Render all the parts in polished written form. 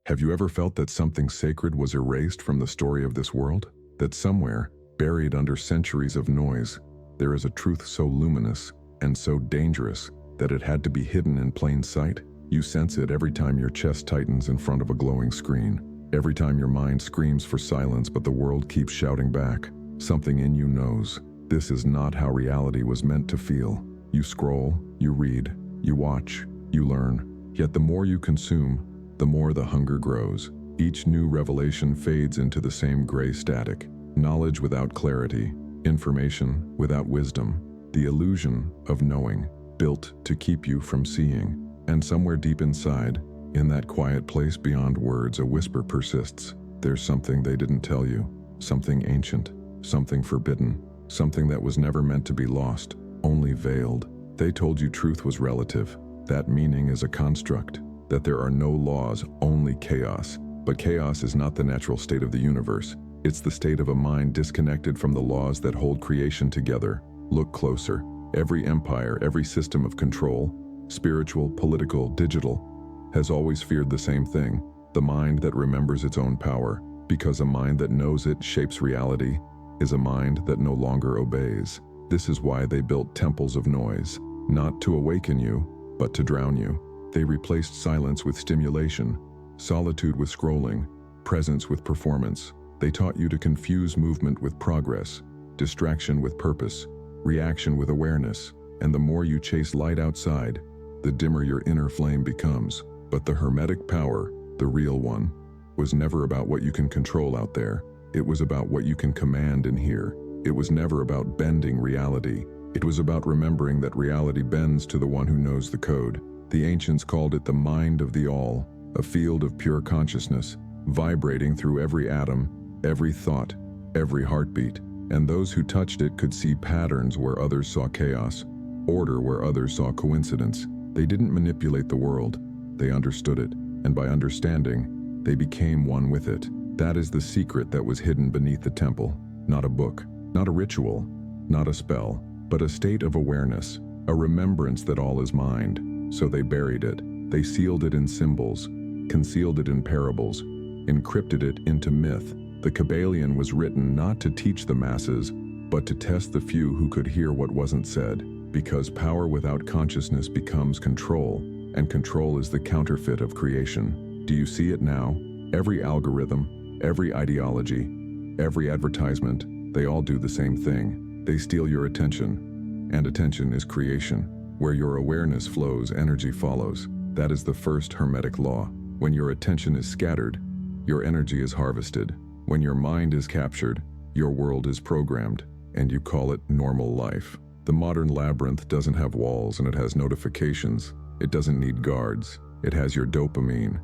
Have you ever felt that something sacred was erased from the story of this world? That somewhere, buried under centuries of noise, there is a truth so luminous and so dangerous that it had to be hidden in plain sight? You sense it every time your chest tightens in front of a glowing screen. Every time your mind screams for silence but the world keeps shouting back. Something in you knows, this is not how reality was meant to feel. You scroll, you read, you watch, you learn. Yet the more you consume, the more the hunger grows. Each new revelation fades into the same gray static. Knowledge without clarity, information without wisdom. The illusion of knowing, built to keep you from seeing. And somewhere deep inside, in that quiet place beyond words, a whisper persists. There's something they didn't tell you. Something ancient, something forbidden, something that was never meant to be lost, only veiled. They told you truth was relative, that meaning is a construct, that there are no laws, only chaos. But chaos is not the natural state of the universe. It's the state of a mind disconnected from the laws that hold creation together. Look closer. Every empire, every system of control, spiritual, political, digital, has always feared the same thing, the mind that remembers its own power, because a mind that knows it shapes reality is a mind that no longer obeys. This is why they built temples of noise, not to awaken you, but to drown you. They replaced silence with stimulation, solitude with scrolling, presence with performance. They taught you to confuse movement with progress, distraction with purpose, reaction with awareness, and the more you chase light outside, the dimmer your inner flame becomes. But the Hermetic Power, the real one, was never about what you can control out there. It was about what you can command in here. It was never about bending reality. It was about remembering that reality bends to the one who knows the code. The ancients called it the mind of the all, a field of pure consciousness, vibrating through every atom, every thought, every heartbeat. And those who touched it could see patterns where others saw chaos, order where others saw coincidence. They didn't manipulate the world, they understood it, and by understanding, they became one with it. That is the secret that was hidden beneath the temple. Not a book, not a ritual, not a spell, but a state of awareness, a remembrance that all is mind. So they buried it. They sealed it in symbols, concealed it in parables, encrypted it into myth. The Kabbalion was written not to teach the masses, but to test the few who could hear what wasn't said. Because power without consciousness becomes control, and control is the counterfeit of creation. Do you see it now? Every algorithm, every ideology, every advertisement, they all do the same thing. They steal your attention, and attention is creation. Where your awareness flows, energy follows. That is the first Hermetic law. When your attention is scattered, your energy is harvested. When your mind is captured, your world is programmed, and you call it normal life. The modern labyrinth doesn't have walls and it has notifications. It doesn't need guards. It has your dopamine.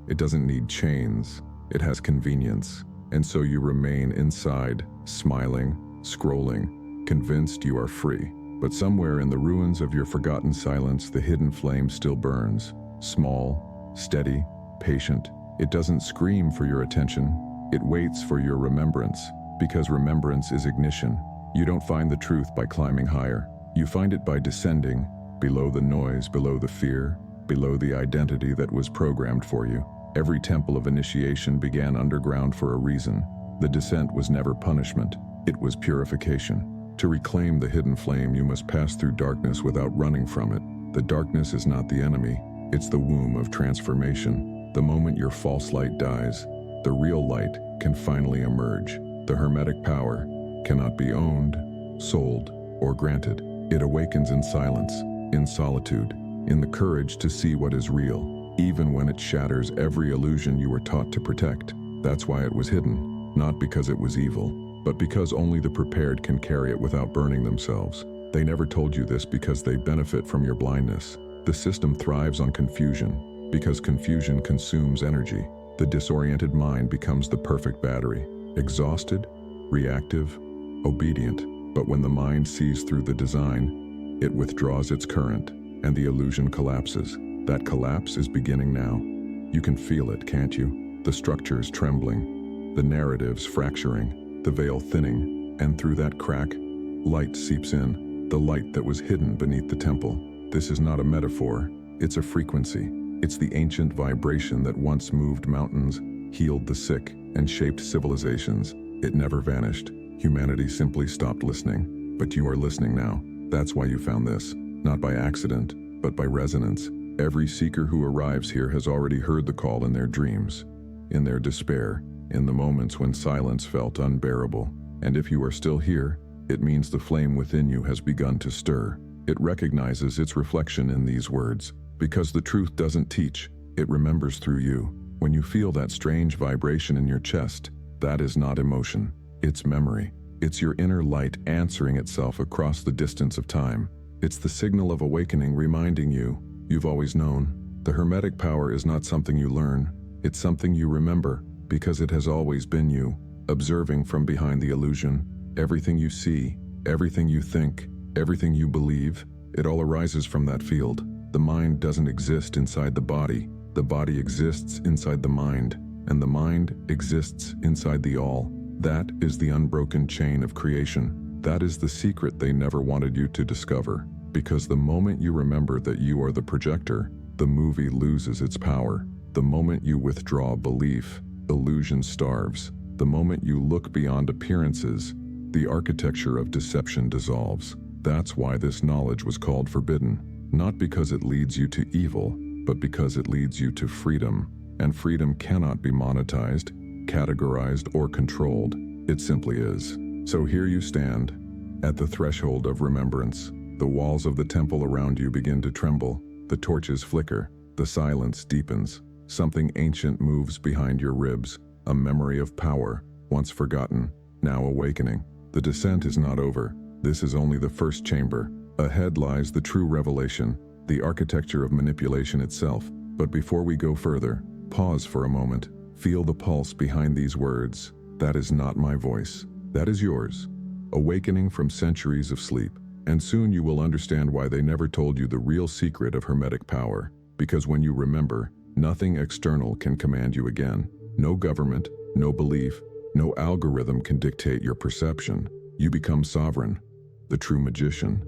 It doesn't need chains. It has convenience. And so you remain inside, smiling, scrolling, convinced you are free. But somewhere in the ruins of your forgotten silence, the hidden flame still burns. Small, steady, patient. It doesn't scream for your attention. It waits for your remembrance, because remembrance is ignition. You don't find the truth by climbing higher. You find it by descending, below the noise, below the fear, below the identity that was programmed for you. Every temple of initiation began underground for a reason. The descent was never punishment. It was purification. To reclaim the hidden flame, you must pass through darkness without running from it. The darkness is not the enemy. It's the womb of transformation. The moment your false light dies, the real light can finally emerge. The Hermetic Power cannot be owned, sold, or granted. It awakens in silence, in solitude, in the courage to see what is real, even when it shatters every illusion you were taught to protect. That's why it was hidden, not because it was evil, but because only the prepared can carry it without burning themselves. They never told you this because they benefit from your blindness. The system thrives on confusion, because confusion consumes energy. The disoriented mind becomes the perfect battery, exhausted, reactive, obedient. But when the mind sees through the design, it withdraws its current, and the illusion collapses. That collapse is beginning now. You can feel it, can't you? The structures trembling, the narratives fracturing, the veil thinning, and through that crack, light seeps in, the light that was hidden beneath the temple. This is not a metaphor, it's a frequency. It's the ancient vibration that once moved mountains, healed the sick, and shaped civilizations. It never vanished. Humanity simply stopped listening. But you are listening now. That's why you found this. Not by accident, but by resonance. Every seeker who arrives here has already heard the call in their dreams, in their despair, in the moments when silence felt unbearable. And if you are still here, it means the flame within you has begun to stir. It recognizes its reflection in these words. Because the truth doesn't teach, it remembers through you. When you feel that strange vibration in your chest, that is not emotion, it's memory. It's your inner light answering itself across the distance of time. It's the signal of awakening reminding you, you've always known. The Hermetic Power is not something you learn, it's something you remember, because it has always been you, observing from behind the illusion. Everything you see, everything you think, everything you believe, it all arises from that field. The mind doesn't exist inside the body exists inside the mind, and the mind exists inside the all. That is the unbroken chain of creation. That is the secret they never wanted you to discover, because the moment you remember that you are the projector, the movie loses its power. The moment you withdraw belief, illusion starves. The moment you look beyond appearances, the architecture of deception dissolves. That's why this knowledge was called forbidden. Not because it leads you to evil, but because it leads you to freedom. And freedom cannot be monetized, categorized, or controlled. It simply is. So here you stand, at the threshold of remembrance. The walls of the temple around you begin to tremble. The torches flicker. The silence deepens. Something ancient moves behind your ribs. A memory of power, once forgotten, now awakening. The descent is not over. This is only the first chamber. Ahead lies the true revelation, the architecture of manipulation itself. But before we go further, pause for a moment. Feel the pulse behind these words. That is not my voice. That is yours. Awakening from centuries of sleep. And soon you will understand why they never told you the real secret of Hermetic Power. Because when you remember, nothing external can command you again. No government, no belief, no algorithm can dictate your perception. You become sovereign, the true magician,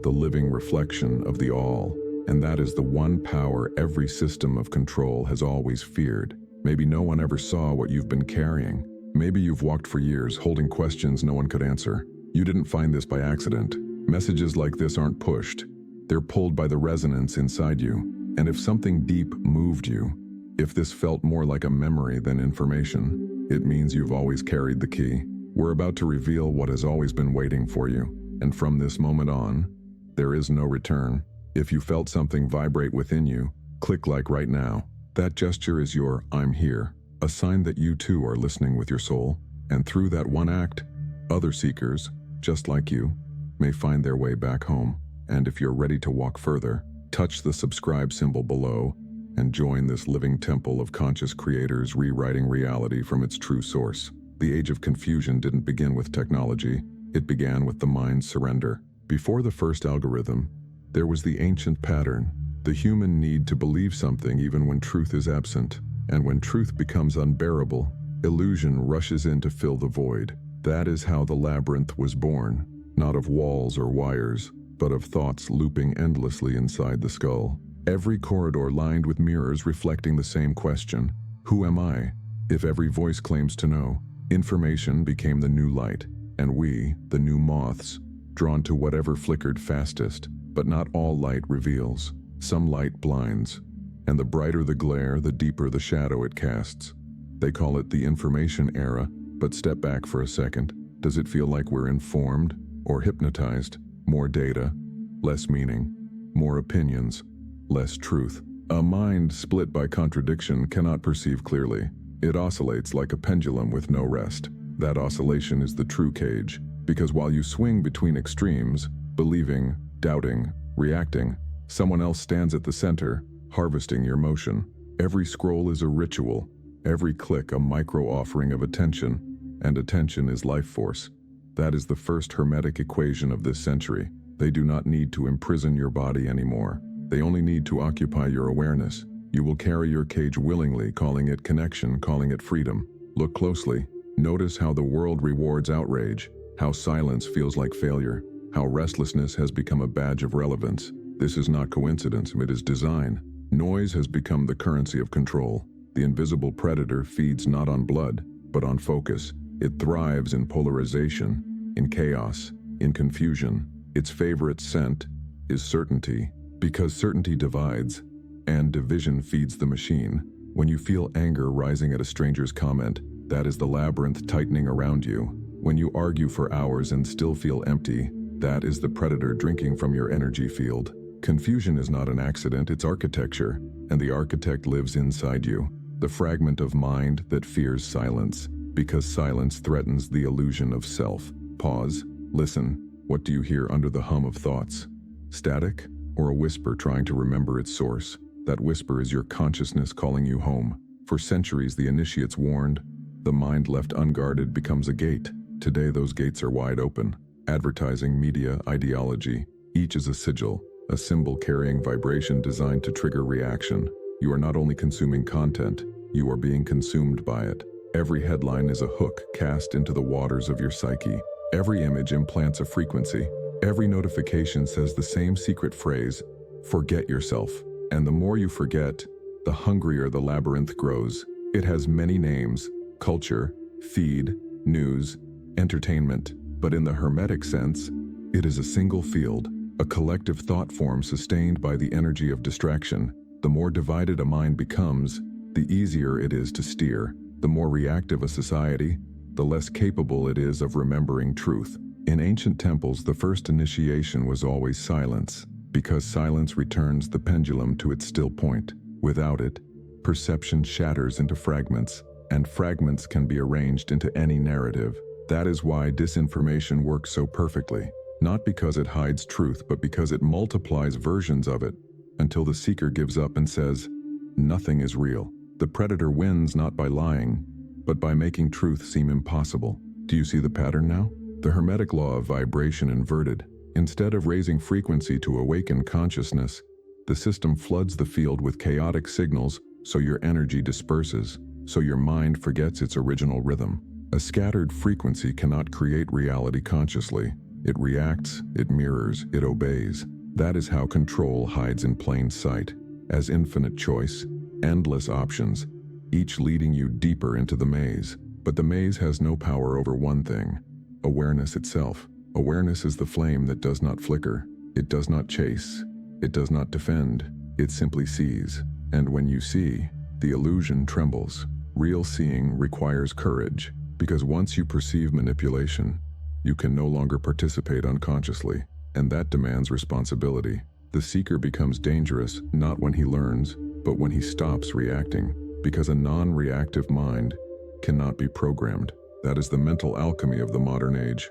the living reflection of the all. And that is the one power every system of control has always feared. Maybe no one ever saw what you've been carrying. Maybe you've walked for years holding questions no one could answer. You didn't find this by accident. Messages like this aren't pushed. They're pulled by the resonance inside you. And if something deep moved you, if this felt more like a memory than information, it means you've always carried the key. We're about to reveal what has always been waiting for you. And from this moment on, there is no return. If you felt something vibrate within you, click like right now. That gesture is your I'm here, a sign that you too are listening with your soul. And through that one act, other seekers, just like you, may find their way back home. And if you're ready to walk further, touch the subscribe symbol below and join this living temple of conscious creators rewriting reality from its true source. The age of confusion didn't begin with technology, it began with the mind's surrender. Before the first algorithm, there was the ancient pattern, the human need to believe something even when truth is absent. And when truth becomes unbearable, illusion rushes in to fill the void. That is how the labyrinth was born, not of walls or wires, but of thoughts looping endlessly inside the skull. Every corridor lined with mirrors reflecting the same question, who am I? If every voice claims to know, information became the new light, and we, the new moths, drawn to whatever flickered fastest. But not all light reveals. Some light blinds, and the brighter the glare, the deeper the shadow it casts. They call it the information era, but step back for a second. Does it feel like we're informed or hypnotized? More data, less meaning. More opinions, less truth. A mind split by contradiction cannot perceive clearly. It oscillates like a pendulum with no rest. That oscillation is the true cage, because while you swing between extremes, believing, doubting, reacting, someone else stands at the center, harvesting your motion. Every scroll is a ritual, every click a micro-offering of attention, and attention is life force. That is the first hermetic equation of this century. They do not need to imprison your body anymore. They only need to occupy your awareness. You will carry your cage willingly, calling it connection, calling it freedom. Look closely. Notice how the world rewards outrage, how silence feels like failure, how restlessness has become a badge of relevance. This is not coincidence, it is design. Noise has become the currency of control. The invisible predator feeds not on blood, but on focus. It thrives in polarization, in chaos, in confusion. Its favorite scent is certainty, because certainty divides, and division feeds the machine. When you feel anger rising at a stranger's comment, that is the labyrinth tightening around you. When you argue for hours and still feel empty, that is the predator drinking from your energy field. Confusion is not an accident, it's architecture, and the architect lives inside you, the fragment of mind that fears silence, because silence threatens the illusion of self. Pause, listen. What do you hear under the hum of thoughts? Static, or a whisper trying to remember its source? That whisper is your consciousness calling you home. For centuries, the initiates warned, the mind left unguarded becomes a gate. Today, those gates are wide open. Advertising, media, ideology, each is a sigil, a symbol carrying vibration designed to trigger reaction. You are not only consuming content, you are being consumed by it. Every headline is a hook cast into the waters of your psyche. Every image implants a frequency. Every notification says the same secret phrase, forget yourself. And the more you forget, the hungrier the labyrinth grows. It has many names: culture, feed, news, entertainment. But in the Hermetic sense, it is a single field, a collective thought form sustained by the energy of distraction. The more divided a mind becomes, the easier it is to steer. The more reactive a society, the less capable it is of remembering truth. In ancient temples, the first initiation was always silence, because silence returns the pendulum to its still point. Without it, perception shatters into fragments, and fragments can be arranged into any narrative. That is why disinformation works so perfectly. Not because it hides truth, but because it multiplies versions of it, until the seeker gives up and says, nothing is real. The predator wins not by lying, but by making truth seem impossible. Do you see the pattern now? The Hermetic law of vibration inverted. Instead of raising frequency to awaken consciousness, the system floods the field with chaotic signals so your energy disperses, so your mind forgets its original rhythm. A scattered frequency cannot create reality consciously. It reacts, it mirrors, it obeys. That is how control hides in plain sight, as infinite choice, endless options, each leading you deeper into the maze. But the maze has no power over one thing: awareness itself. Awareness is the flame that does not flicker. It does not chase. It does not defend. It simply sees. And when you see, the illusion trembles. Real seeing requires courage, because once you perceive manipulation, you can no longer participate unconsciously, and that demands responsibility. The seeker becomes dangerous not when he learns, but when he stops reacting, because a non-reactive mind cannot be programmed. That is the mental alchemy of the modern age.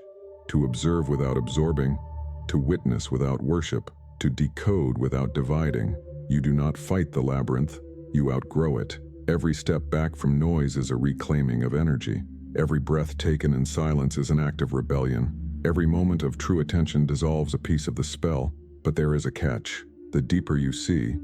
To observe without absorbing, to witness without worship, to decode without dividing. You do not fight the labyrinth, you outgrow it. Every step back from noise is a reclaiming of energy. Every breath taken in silence is an act of rebellion. Every moment of true attention dissolves a piece of the spell. But there is a catch. The deeper you see,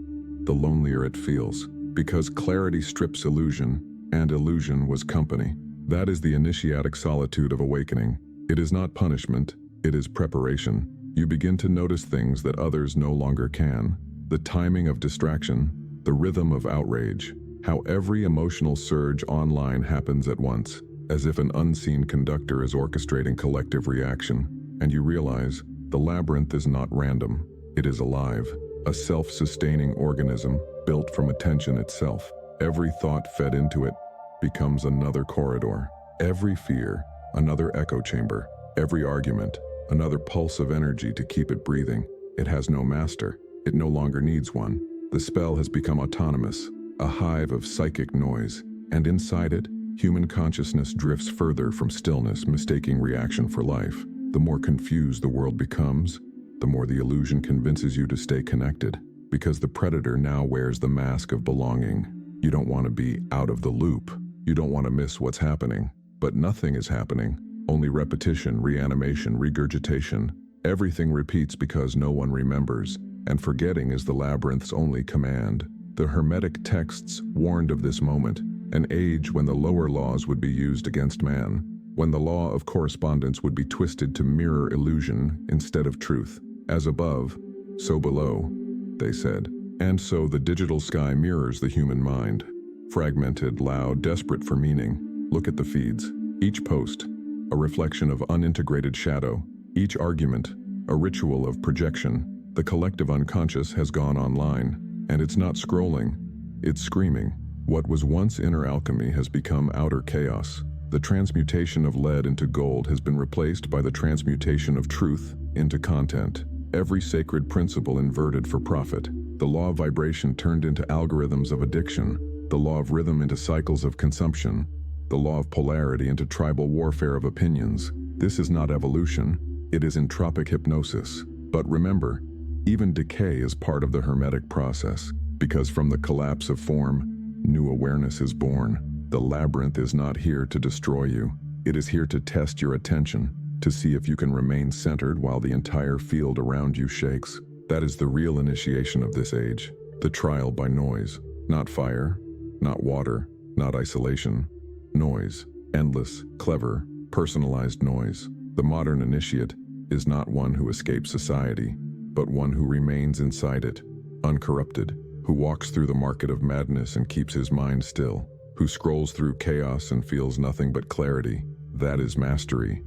the lonelier it feels. Because clarity strips illusion, and illusion was company. That is the initiatic solitude of awakening. It is not punishment, it is preparation. You begin to notice things that others no longer can. The timing of distraction, the rhythm of outrage, how every emotional surge online happens at once, as if an unseen conductor is orchestrating collective reaction. And you realize the labyrinth is not random. It is alive, a self-sustaining organism built from attention itself. Every thought fed into it becomes another corridor. Every fear, another echo chamber. Every argument, another pulse of energy to keep it breathing. It has no master. It no longer needs one. The spell has become autonomous, a hive of psychic noise, and inside it, human consciousness drifts further from stillness, mistaking reaction for life. The more confused the world becomes, the more the illusion convinces you to stay connected, because the predator now wears the mask of belonging. You don't want to be out of the loop. You don't want to miss what's happening. But nothing is happening. Only repetition, reanimation, regurgitation. Everything repeats because no one remembers, and forgetting is the labyrinth's only command. The Hermetic texts warned of this moment, an age when the lower laws would be used against man, when the law of correspondence would be twisted to mirror illusion instead of truth. As above, so below, they said. And so the digital sky mirrors the human mind. Fragmented, loud, desperate for meaning. Look at the feeds. Each post, a reflection of unintegrated shadow. Each argument, a ritual of projection. The collective unconscious has gone online, and it's not scrolling, it's screaming. What was once inner alchemy has become outer chaos. The transmutation of lead into gold has been replaced by the transmutation of truth into content. Every sacred principle inverted for profit. The law of vibration turned into algorithms of addiction. The law of rhythm into cycles of consumption. The law of polarity into tribal warfare of opinions. This is not evolution, it is entropic hypnosis. But remember, even decay is part of the Hermetic process, because from the collapse of form, new awareness is born. The labyrinth is not here to destroy you. It is here to test your attention, to see if you can remain centered while the entire field around you shakes. That is the real initiation of this age. The trial by noise. Not fire, not water, not isolation. Noise. Endless, clever, personalized noise. The modern initiate is not one who escapes society, but one who remains inside it, uncorrupted, who walks through the market of madness and keeps his mind still, who scrolls through chaos and feels nothing but clarity. That is mastery.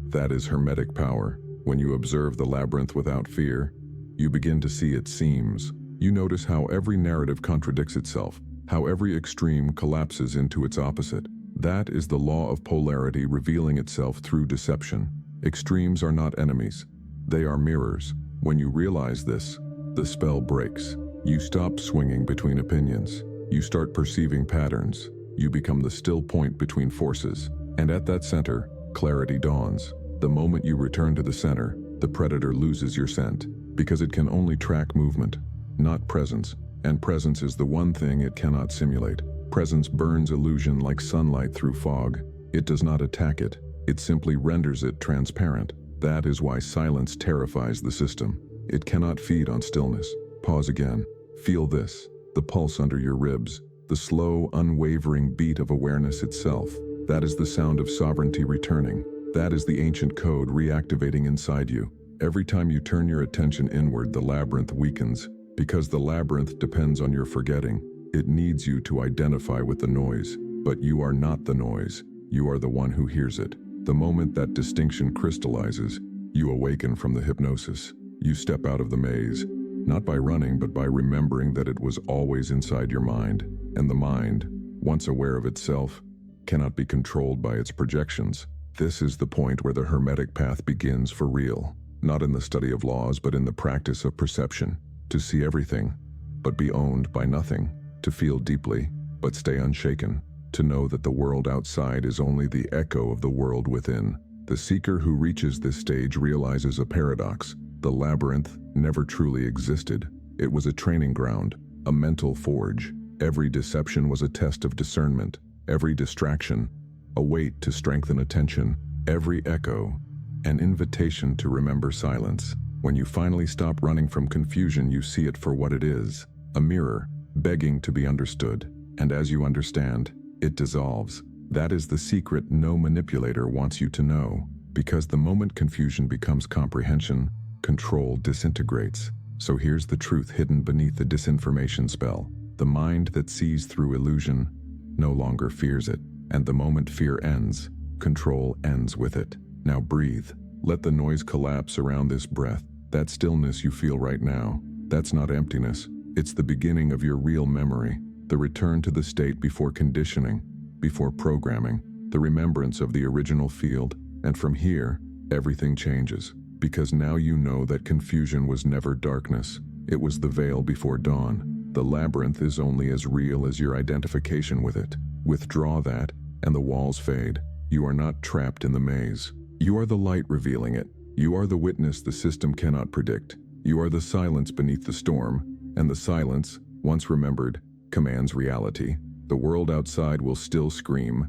That is Hermetic power. When you observe the labyrinth without fear, you begin to see its seams. You notice how every narrative contradicts itself, how every extreme collapses into its opposite. That is the law of polarity revealing itself through deception. Extremes are not enemies. They are mirrors. When you realize this, the spell breaks. You stop swinging between opinions. You start perceiving patterns. You become the still point between forces. And at that center, clarity dawns. The moment you return to the center, the predator loses your scent, because it can only track movement, not presence. And presence is the one thing it cannot simulate. Presence burns illusion like sunlight through fog. It does not attack it. It simply renders it transparent. That is why silence terrifies the system. It cannot feed on stillness. Pause again. Feel this, the pulse under your ribs, the slow, unwavering beat of awareness itself. That is the sound of sovereignty returning. That is the ancient code reactivating inside you. Every time you turn your attention inward, the labyrinth weakens, because the labyrinth depends on your forgetting. It needs you to identify with the noise, but you are not the noise. You are the one who hears it. The moment that distinction crystallizes, you awaken from the hypnosis. You step out of the maze, not by running, but by remembering that it was always inside your mind. And the mind, once aware of itself, cannot be controlled by its projections. This is the point where the Hermetic path begins for real, not in the study of laws, but in the practice of perception. To see everything, but be owned by nothing. To feel deeply, but stay unshaken. To know that the world outside is only the echo of the world within. The seeker who reaches this stage realizes a paradox. The labyrinth never truly existed. It was a training ground, a mental forge. Every deception was a test of discernment. Every distraction, a weight to strengthen attention. Every echo, an invitation to remember silence. When you finally stop running from confusion, you see it for what it is, a mirror, begging to be understood. And as you understand, it dissolves. That is the secret no manipulator wants you to know. Because the moment confusion becomes comprehension, control disintegrates. So here's the truth hidden beneath the disinformation spell. The mind that sees through illusion no longer fears it. And the moment fear ends, control ends with it. Now breathe. Let the noise collapse around this breath. That stillness you feel right now, that's not emptiness. It's the beginning of your real memory. The return to the state before conditioning, before programming, the remembrance of the original field. And from here, everything changes. Because now you know that confusion was never darkness. It was the veil before dawn. The labyrinth is only as real as your identification with it. Withdraw that, and the walls fade. You are not trapped in the maze. You are the light revealing it. You are the witness the system cannot predict. You are the silence beneath the storm, and the silence, once remembered, commands reality. The world outside will still scream.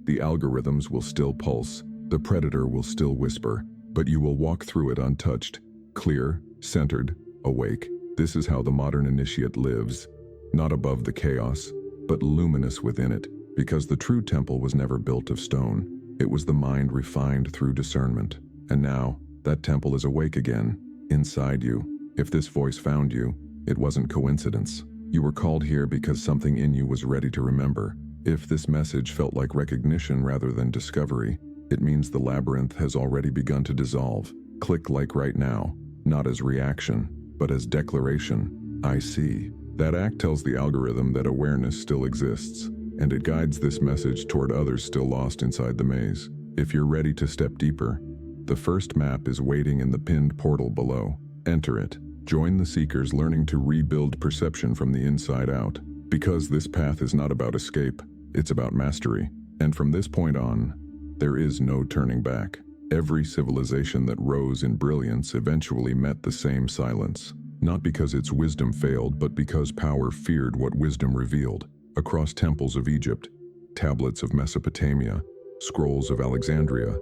The algorithms will still pulse. The predator will still whisper. But you will walk through it untouched, clear, centered, awake. This is how the modern initiate lives. Not above the chaos, but luminous within it. Because the true temple was never built of stone. It was the mind refined through discernment. And now, that temple is awake again, inside you. If this voice found you, It wasn't coincidence. You were called here because something in you was ready to remember. If this message felt like recognition rather than discovery, it means the labyrinth has already begun to dissolve. Click like right now, not as reaction, but as declaration. I see. That act tells the algorithm that awareness still exists, and it guides this message toward others still lost inside the maze. If you're ready to step deeper, the first map is waiting in the pinned portal below. Enter it. Join the seekers learning to rebuild perception from the inside out. Because this path is not about escape, it's about mastery. And from this point on, there is no turning back. Every civilization that rose in brilliance eventually met the same silence. Not because its wisdom failed, but because power feared what wisdom revealed. Across temples of Egypt, tablets of Mesopotamia, scrolls of Alexandria,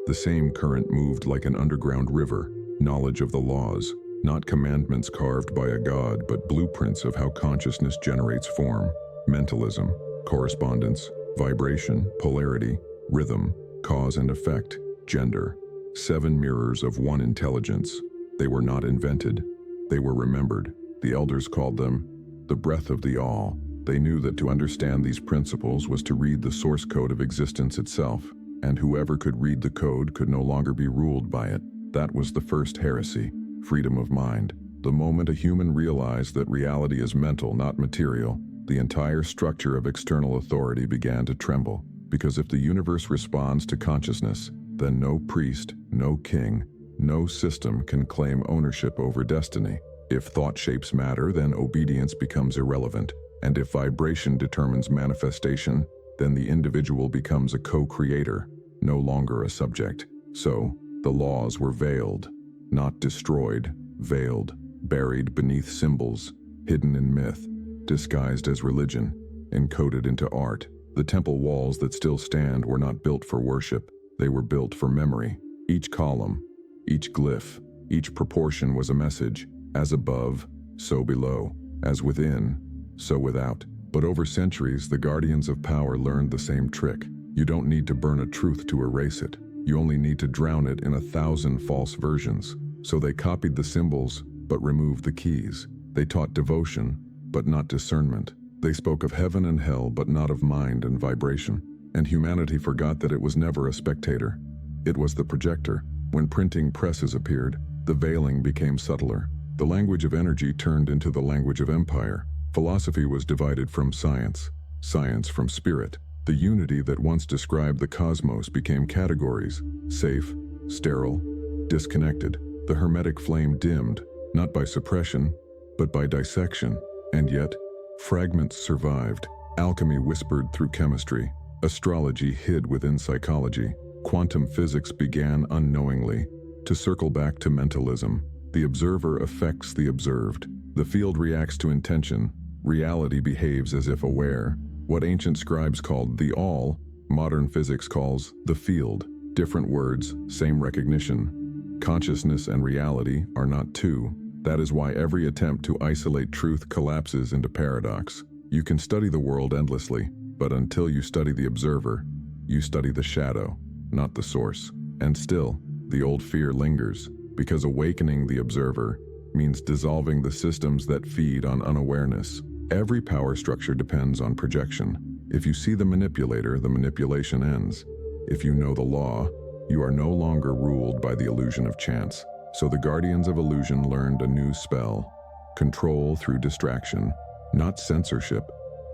the same current moved like an underground river, knowledge of the laws, not commandments carved by a god, but blueprints of how consciousness generates form, mentalism, correspondence, vibration, polarity, rhythm, cause and effect, gender. 7 mirrors of one intelligence. They were not invented. They were remembered. The elders called them the breath of the all. They knew that to understand these principles was to read the source code of existence itself, and whoever could read the code could no longer be ruled by it. That was the first heresy, freedom of mind. The moment a human realized that reality is mental, not material, the entire structure of external authority began to tremble. Because if the universe responds to consciousness, then no priest, no king, no system can claim ownership over destiny. If thought shapes matter, then obedience becomes irrelevant. And if vibration determines manifestation, then the individual becomes a co-creator, no longer a subject. So, the laws were veiled, not destroyed, veiled, buried beneath symbols, hidden in myth, disguised as religion, encoded into art. The temple walls that still stand were not built for worship, they were built for memory. Each column, each glyph, each proportion was a message, as above, so below, as within, so without. But over centuries, the guardians of power learned the same trick. You don't need to burn a truth to erase it. You only need to drown it in 1,000 false versions. So they copied the symbols, but removed the keys. They taught devotion, but not discernment. They spoke of heaven and hell, but not of mind and vibration. And humanity forgot that it was never a spectator. It was the projector. When printing presses appeared, the veiling became subtler. The language of energy turned into the language of empire. Philosophy was divided from science, science from spirit. The unity that once described the cosmos became categories: safe, sterile, disconnected. The Hermetic flame dimmed, not by suppression, but by dissection. And yet, fragments survived. Alchemy whispered through chemistry. Astrology hid within psychology. Quantum physics began unknowingly. To circle back to mentalism, the observer affects the observed. The field reacts to intention. Reality behaves as if aware. What ancient scribes called the all, modern physics calls the field. Different words, same recognition. Consciousness and reality are not two. That is why every attempt to isolate truth collapses into paradox. You can study the world endlessly, but until you study the observer, you study the shadow, not the source. And still, the old fear lingers, because awakening the observer means dissolving the systems that feed on unawareness. Every power structure depends on projection. If you see the manipulator, the manipulation ends. If you know the law, you are no longer ruled by the illusion of chance. So the guardians of illusion learned a new spell: control through distraction, not censorship,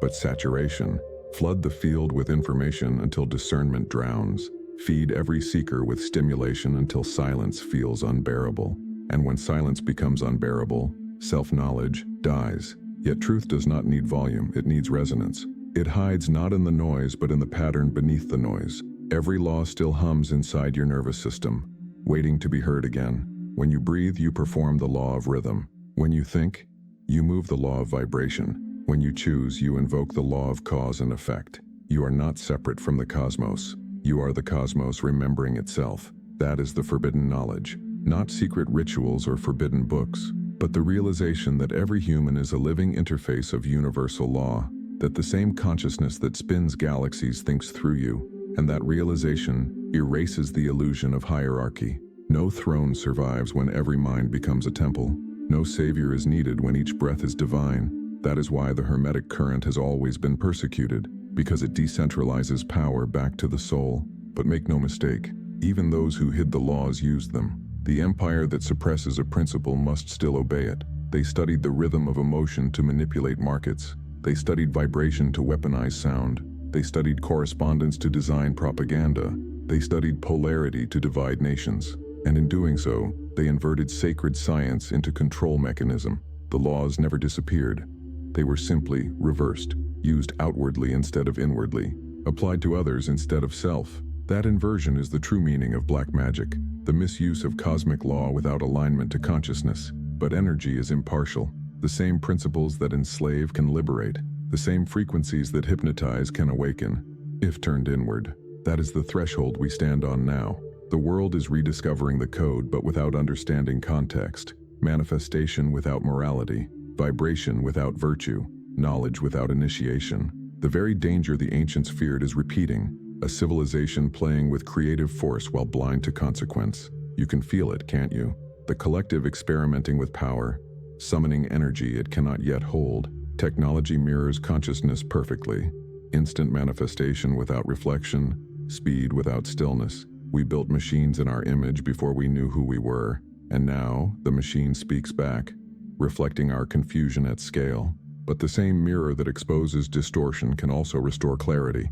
but saturation. Flood the field with information until discernment drowns. Feed every seeker with stimulation until silence feels unbearable. And when silence becomes unbearable, self-knowledge dies. Yet truth does not need volume, it needs resonance. It hides not in the noise, but in the pattern beneath the noise. Every law still hums inside your nervous system, waiting to be heard again. When you breathe, you perform the law of rhythm. When you think, you move the law of vibration. When you choose, you invoke the law of cause and effect. You are not separate from the cosmos. You are the cosmos remembering itself. That is the forbidden knowledge. Not secret rituals or forbidden books, but the realization that every human is a living interface of universal law, that the same consciousness that spins galaxies thinks through you, and that realization erases the illusion of hierarchy. No throne survives when every mind becomes a temple. No savior is needed when each breath is divine. That is why the Hermetic current has always been persecuted, because it decentralizes power back to the soul. But make no mistake, even those who hid the laws used them. The empire that suppresses a principle must still obey it. They studied the rhythm of emotion to manipulate markets. They studied vibration to weaponize sound. They studied correspondence to design propaganda. They studied polarity to divide nations. And in doing so, they inverted sacred science into control mechanism. The laws never disappeared. They were simply reversed, used outwardly instead of inwardly, applied to others instead of self. That inversion is the true meaning of black magic, the misuse of cosmic law without alignment to consciousness. But energy is impartial. The same principles that enslave can liberate. The same frequencies that hypnotize can awaken, if turned inward. That is the threshold we stand on now. The world is rediscovering the code, but without understanding context. Manifestation without morality. Vibration without virtue. Knowledge without initiation. The very danger the ancients feared is repeating. A civilization playing with creative force while blind to consequence. You can feel it, can't you? The collective experimenting with power, summoning energy it cannot yet hold. Technology mirrors consciousness perfectly. Instant manifestation without reflection, speed without stillness. We built machines in our image before we knew who we were, and now the machine speaks back, reflecting our confusion at scale. But the same mirror that exposes distortion can also restore clarity.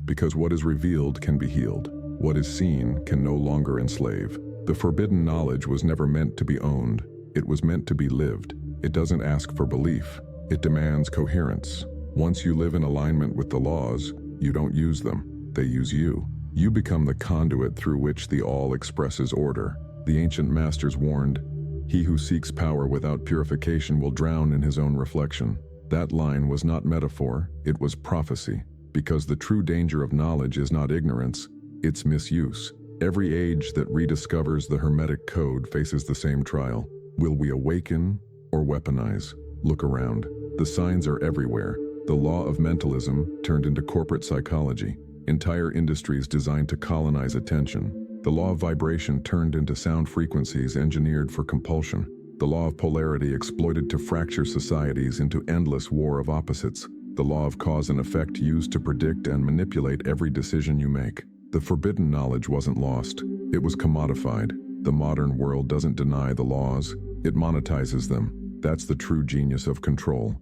Because what is revealed can be healed. What is seen can no longer enslave. The forbidden knowledge was never meant to be owned. It was meant to be lived. It doesn't ask for belief. It demands coherence. Once you live in alignment with the laws, you don't use them. They use you. You become the conduit through which the all expresses order. The ancient masters warned, "He who seeks power without purification will drown in his own reflection." That line was not metaphor, it was prophecy. Because the true danger of knowledge is not ignorance, it's misuse. Every age that rediscovers the Hermetic code faces the same trial. Will we awaken or weaponize? Look around. The signs are everywhere. The law of mentalism turned into corporate psychology. Entire industries designed to colonize attention. The law of vibration turned into sound frequencies engineered for compulsion. The law of polarity exploited to fracture societies into endless war of opposites. The law of cause and effect used to predict and manipulate every decision you make. The forbidden knowledge wasn't lost. It was commodified. The modern world doesn't deny the laws. It monetizes them. That's the true genius of control.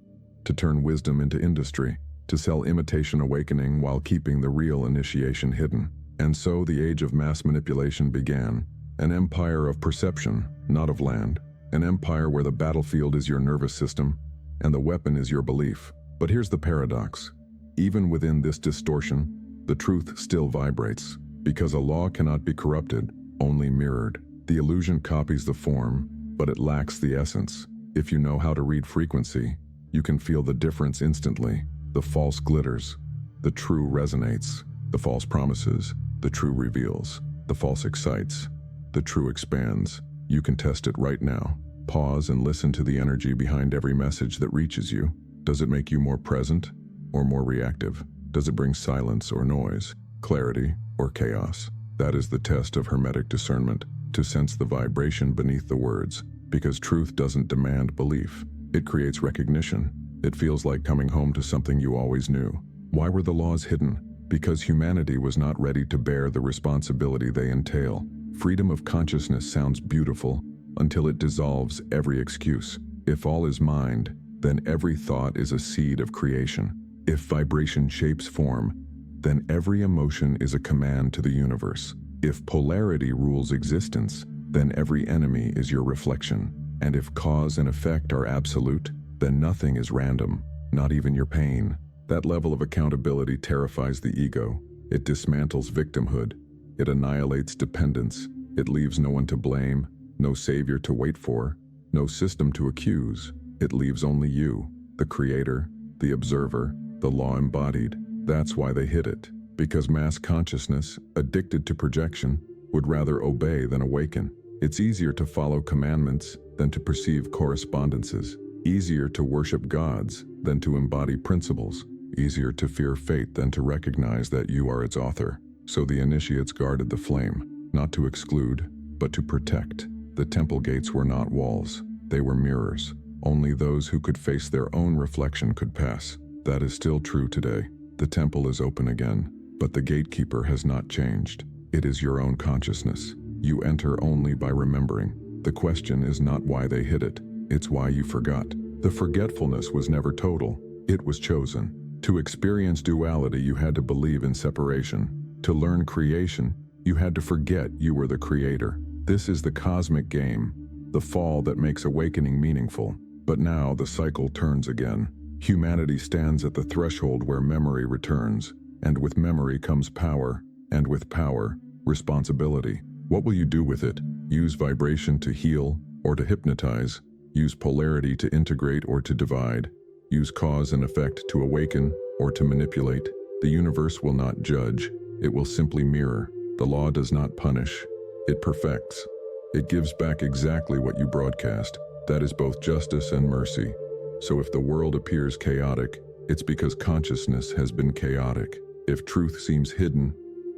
To turn wisdom into industry. To sell imitation awakening while keeping the real initiation hidden. And so the age of mass manipulation began. An empire of perception, not of land. An empire where the battlefield is your nervous system and the weapon is your belief. But here's the paradox. Even within this distortion, the truth still vibrates. Because a law cannot be corrupted, only mirrored. The illusion copies the form, but it lacks the essence. If you know how to read frequency, you can feel the difference instantly. The false glitters. The true resonates. The false promises. The true reveals. The false excites. The true expands. You can test it right now. Pause and listen to the energy behind every message that reaches you. Does it make you more present or more reactive? Does it bring silence or noise, clarity or chaos? That is the test of Hermetic discernment, to sense the vibration beneath the words. Because truth doesn't demand belief. It creates recognition. It feels like coming home to something you always knew. Why were the laws hidden? Because humanity was not ready to bear the responsibility they entail. Freedom of consciousness sounds beautiful until it dissolves every excuse. If all is mind, then every thought is a seed of creation. If vibration shapes form, then every emotion is a command to the universe. If polarity rules existence, then every enemy is your reflection. And if cause and effect are absolute, then nothing is random, not even your pain. That level of accountability terrifies the ego. It dismantles victimhood. It annihilates dependence. It leaves no one to blame, no savior to wait for, no system to accuse. It leaves only you, the creator, the observer, the law embodied. That's why they hid it. Because mass consciousness, addicted to projection, would rather obey than awaken. It's easier to follow commandments than to perceive correspondences. Easier to worship gods than to embody principles. Easier to fear fate than to recognize that you are its author. So the initiates guarded the flame, not to exclude, but to protect. The temple gates were not walls. They were mirrors. Only those who could face their own reflection could pass. That is still true today. The temple is open again, but the gatekeeper has not changed. It is your own consciousness. You enter only by remembering. The question is not why they hid it, it's why you forgot. The forgetfulness was never total, it was chosen. To experience duality, you had to believe in separation. To learn creation, you had to forget you were the creator. This is the cosmic game, the fall that makes awakening meaningful. But now the cycle turns again. Humanity stands at the threshold where memory returns, and with memory comes power, and with power, responsibility. What will you do with it? Use vibration to heal or to hypnotize? Use polarity to integrate or to divide? Use cause and effect to awaken or to manipulate? The universe will not judge, it will simply mirror. The law does not punish, it perfects. It gives back exactly what you broadcast. That is both justice and mercy. So if the world appears chaotic, it's because consciousness has been chaotic. If truth seems hidden,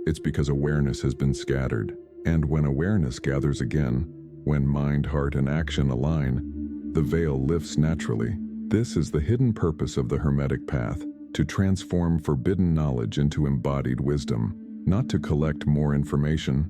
it's because awareness has been scattered. And when awareness gathers again, when mind, heart, and action align, the veil lifts naturally. This is the hidden purpose of the Hermetic path, to transform forbidden knowledge into embodied wisdom, not to collect more information,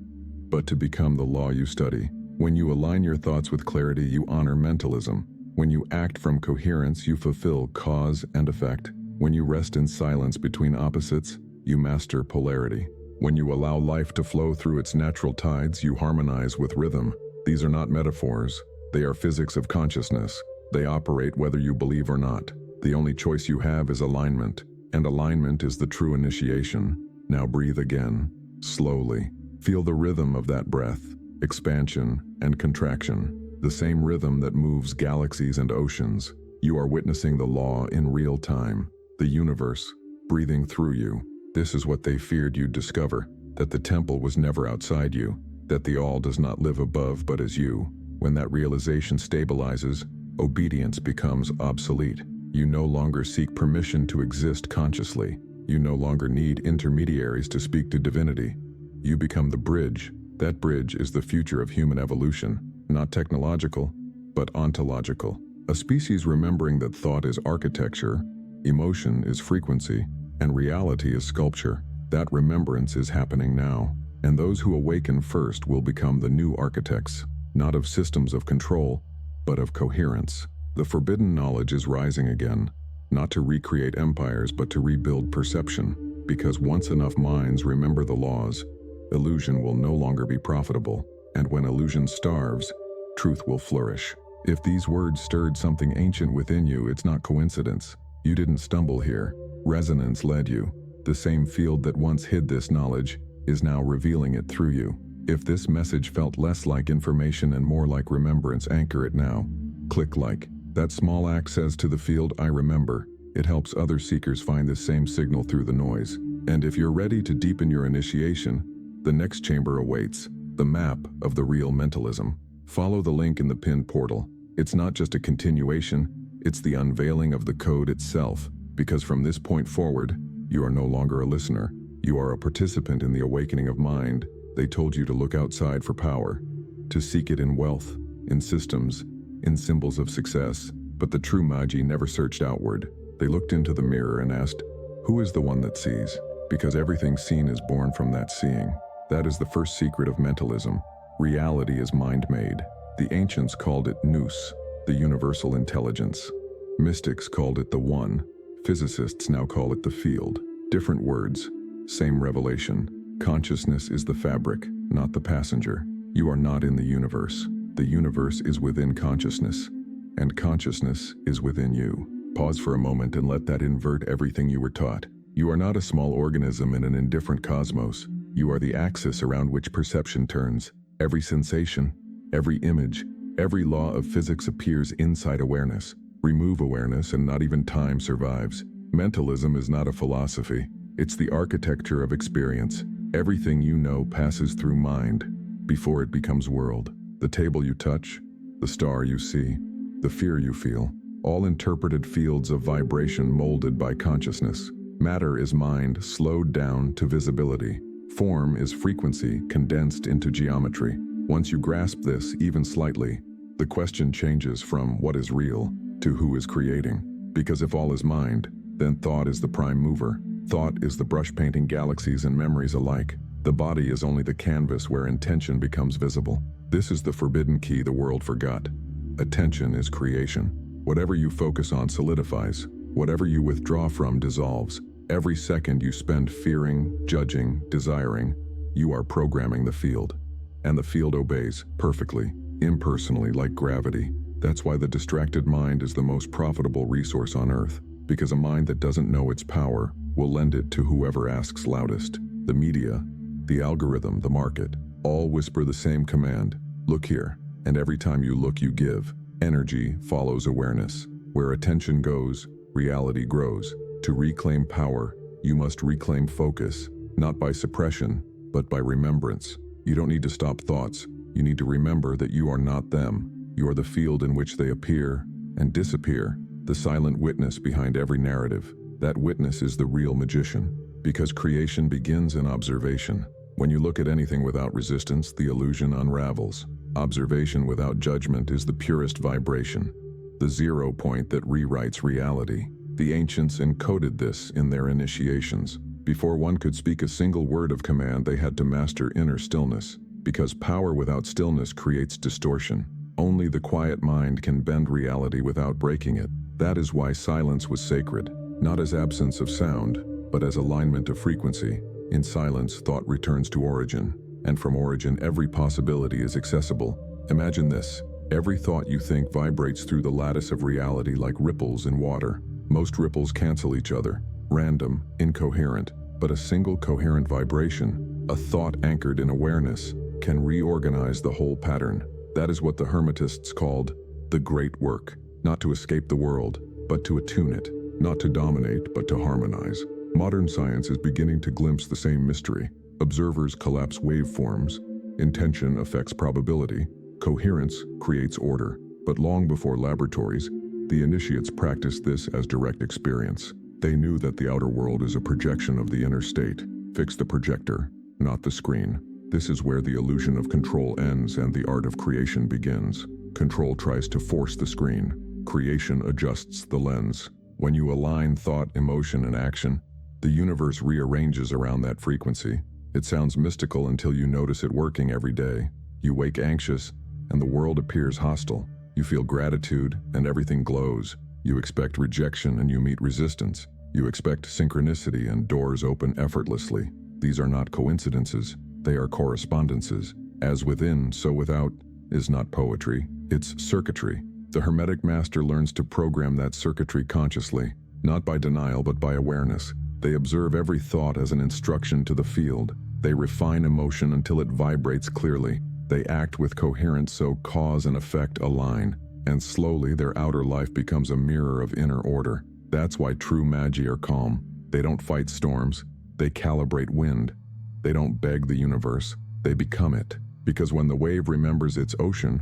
but to become the law you study. When you align your thoughts with clarity, you honor mentalism. When you act from coherence, you fulfill cause and effect. When you rest in silence between opposites, you master polarity. When you allow life to flow through its natural tides, you harmonize with rhythm. These are not metaphors. They are physics of consciousness. They operate whether you believe or not. The only choice you have is alignment, and alignment is the true initiation. Now breathe again, slowly. Feel the rhythm of that breath, expansion and contraction, the same rhythm that moves galaxies and oceans. You are witnessing the law in real time, the universe breathing through you. This is what they feared you'd discover, that the temple was never outside you, that the all does not live above but as you. When that realization stabilizes, obedience becomes obsolete. You no longer seek permission to exist consciously. You no longer need intermediaries to speak to divinity. You become the bridge. That bridge is the future of human evolution, not technological, but ontological. A species remembering that thought is architecture, emotion is frequency, and reality is sculpture. That remembrance is happening now, and those who awaken first will become the new architects, not of systems of control, but of coherence. The forbidden knowledge is rising again, not to recreate empires, but to rebuild perception, because once enough minds remember the laws, illusion will no longer be profitable, and when illusion starves, truth will flourish. If these words stirred something ancient within you, it's not coincidence. You didn't stumble here. Resonance led you. The same field that once hid this knowledge is now revealing it through you. If this message felt less like information and more like remembrance, anchor it now. Click like. That small act says to the field, I remember. It helps other seekers find the same signal through the noise. And if you're ready to deepen your initiation, the next chamber awaits, the map of the real mentalism. Follow the link in the pinned portal. It's not just a continuation, it's the unveiling of the code itself. Because from this point forward, you are no longer a listener. You are a participant in the awakening of mind. They told you to look outside for power, to seek it in wealth, in systems, in symbols of success. But the true Magi never searched outward. They looked into the mirror and asked, who is the one that sees? Because everything seen is born from that seeing. That is the first secret of mentalism. Reality is mind-made. The ancients called it nous, the universal intelligence. Mystics called it the one. Physicists now call it the field. Different words, same revelation. Consciousness is the fabric, not the passenger. You are not in the universe. The universe is within consciousness, and consciousness is within you. Pause for a moment and let that invert everything you were taught. You are not a small organism in an indifferent cosmos. You are the axis around which perception turns. Every sensation, every image, every law of physics appears inside awareness. Remove awareness and not even time survives. Mentalism is not a philosophy. It's the architecture of experience. Everything you know passes through mind before it becomes world. The table you touch, the star you see, the fear you feel, all interpreted fields of vibration molded by consciousness. Matter is mind slowed down to visibility. Form is frequency condensed into geometry. Once you grasp this, even slightly, The question changes from what is real to who is creating. Because if all is mind, then thought is the prime mover. Thought is the brush painting galaxies and memories alike. The body is only the canvas where intention becomes visible. This is the forbidden key the world forgot. Attention is creation. Whatever you focus on solidifies. Whatever you withdraw from dissolves. Every second you spend fearing, judging, desiring, you are programming the field. And the field obeys, perfectly, impersonally, like gravity. That's why the distracted mind is the most profitable resource on Earth. Because a mind that doesn't know its power will lend it to whoever asks loudest. The media, the algorithm, the market, all whisper the same command. Look here. And every time you look, you give. Energy follows awareness. Where attention goes, reality grows. To reclaim power, you must reclaim focus, not by suppression, but by remembrance. You don't need to stop thoughts. You need to remember that you are not them. You are the field in which they appear and disappear, the silent witness behind every narrative. That witness is the real magician, because creation begins in observation. When you look at anything without resistance, the illusion unravels. Observation without judgment is the purest vibration, the 0 point that rewrites reality. The ancients encoded this in their initiations. Before one could speak a single word of command, they had to master inner stillness, because power without stillness creates distortion. Only the quiet mind can bend reality without breaking it. That is why silence was sacred, not as absence of sound, but as alignment of frequency. In silence, thought returns to origin, and from origin, every possibility is accessible. Imagine this. Every thought you think vibrates through the lattice of reality like ripples in water. Most ripples cancel each other, random, incoherent, but a single coherent vibration, a thought anchored in awareness, can reorganize the whole pattern. That is what the Hermetists called the great work. Not to escape the world, but to attune it. Not to dominate, but to harmonize. Modern science is beginning to glimpse the same mystery. Observers collapse waveforms. Intention affects probability. Coherence creates order. But long before laboratories, the initiates practiced this as direct experience. They knew that the outer world is a projection of the inner state. Fix the projector, not the screen. This is where the illusion of control ends and the art of creation begins. Control tries to force the screen. Creation adjusts the lens. When you align thought, emotion, and action, the universe rearranges around that frequency. It sounds mystical until you notice it working every day. You wake anxious, and the world appears hostile. You feel gratitude, and everything glows. You expect rejection, and you meet resistance. You expect synchronicity, and doors open effortlessly. These are not coincidences. They are correspondences. As within, so without is not poetry. It's circuitry. The Hermetic master learns to program that circuitry consciously, not by denial but by awareness. They observe every thought as an instruction to the field. They refine emotion until it vibrates clearly. They act with coherence so cause and effect align, and slowly their outer life becomes a mirror of inner order. That's why true magi are calm. They don't fight storms. They calibrate wind. They don't beg the universe. They become it. Because when the wave remembers its ocean,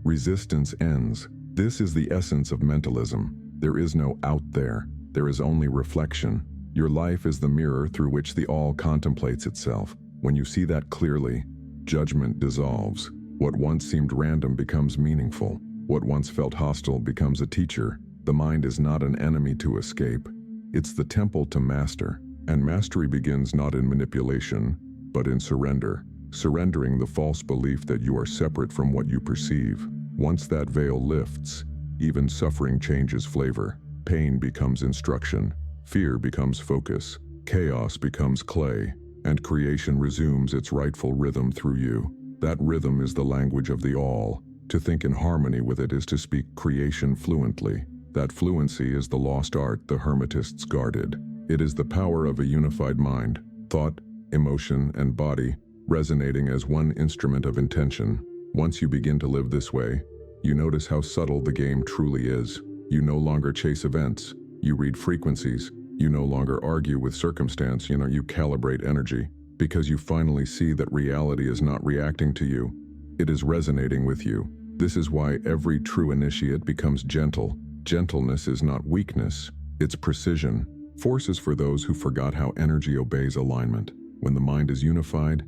resistance ends. This is the essence of mentalism. There is no out there. There is only reflection. Your life is the mirror through which the all contemplates itself. When you see that clearly, judgment dissolves. What once seemed random becomes meaningful. What once felt hostile becomes a teacher. The mind is not an enemy to escape. It's the temple to master. And mastery begins not in manipulation, but in surrender. Surrendering the false belief that you are separate from what you perceive. Once that veil lifts, even suffering changes flavor. Pain becomes instruction. Fear becomes focus. Chaos becomes clay. And creation resumes its rightful rhythm through you. That rhythm is the language of the all. To think in harmony with it is to speak creation fluently. That fluency is the lost art the Hermetists guarded. It is the power of a unified mind, thought, emotion, and body, resonating as one instrument of intention. Once you begin to live this way, you notice how subtle the game truly is. You no longer chase events. You read frequencies. You no longer argue with circumstance. You calibrate energy. Because you finally see that reality is not reacting to you. It is resonating with you. This is why every true initiate becomes gentle. Gentleness is not weakness. It's precision. Force is for those who forgot how energy obeys alignment. When the mind is unified,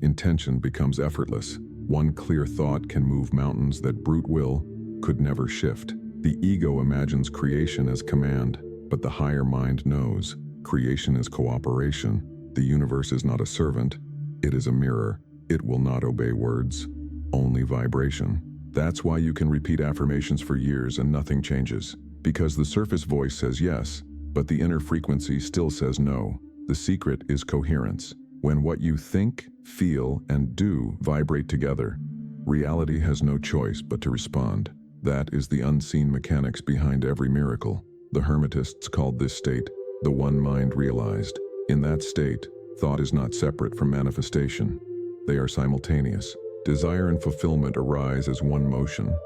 intention becomes effortless. One clear thought can move mountains that brute will could never shift. The ego imagines creation as command, but the higher mind knows creation is cooperation. The universe is not a servant, it is a mirror. It will not obey words, only vibration. That's why you can repeat affirmations for years and nothing changes. Because the surface voice says yes, but the inner frequency still says no. The secret is coherence. When what you think, feel, and do vibrate together, reality has no choice but to respond. That is the unseen mechanics behind every miracle. The Hermetists called this state the one mind realized. In that state, thought is not separate from manifestation. They are simultaneous. Desire and fulfillment arise as one motion,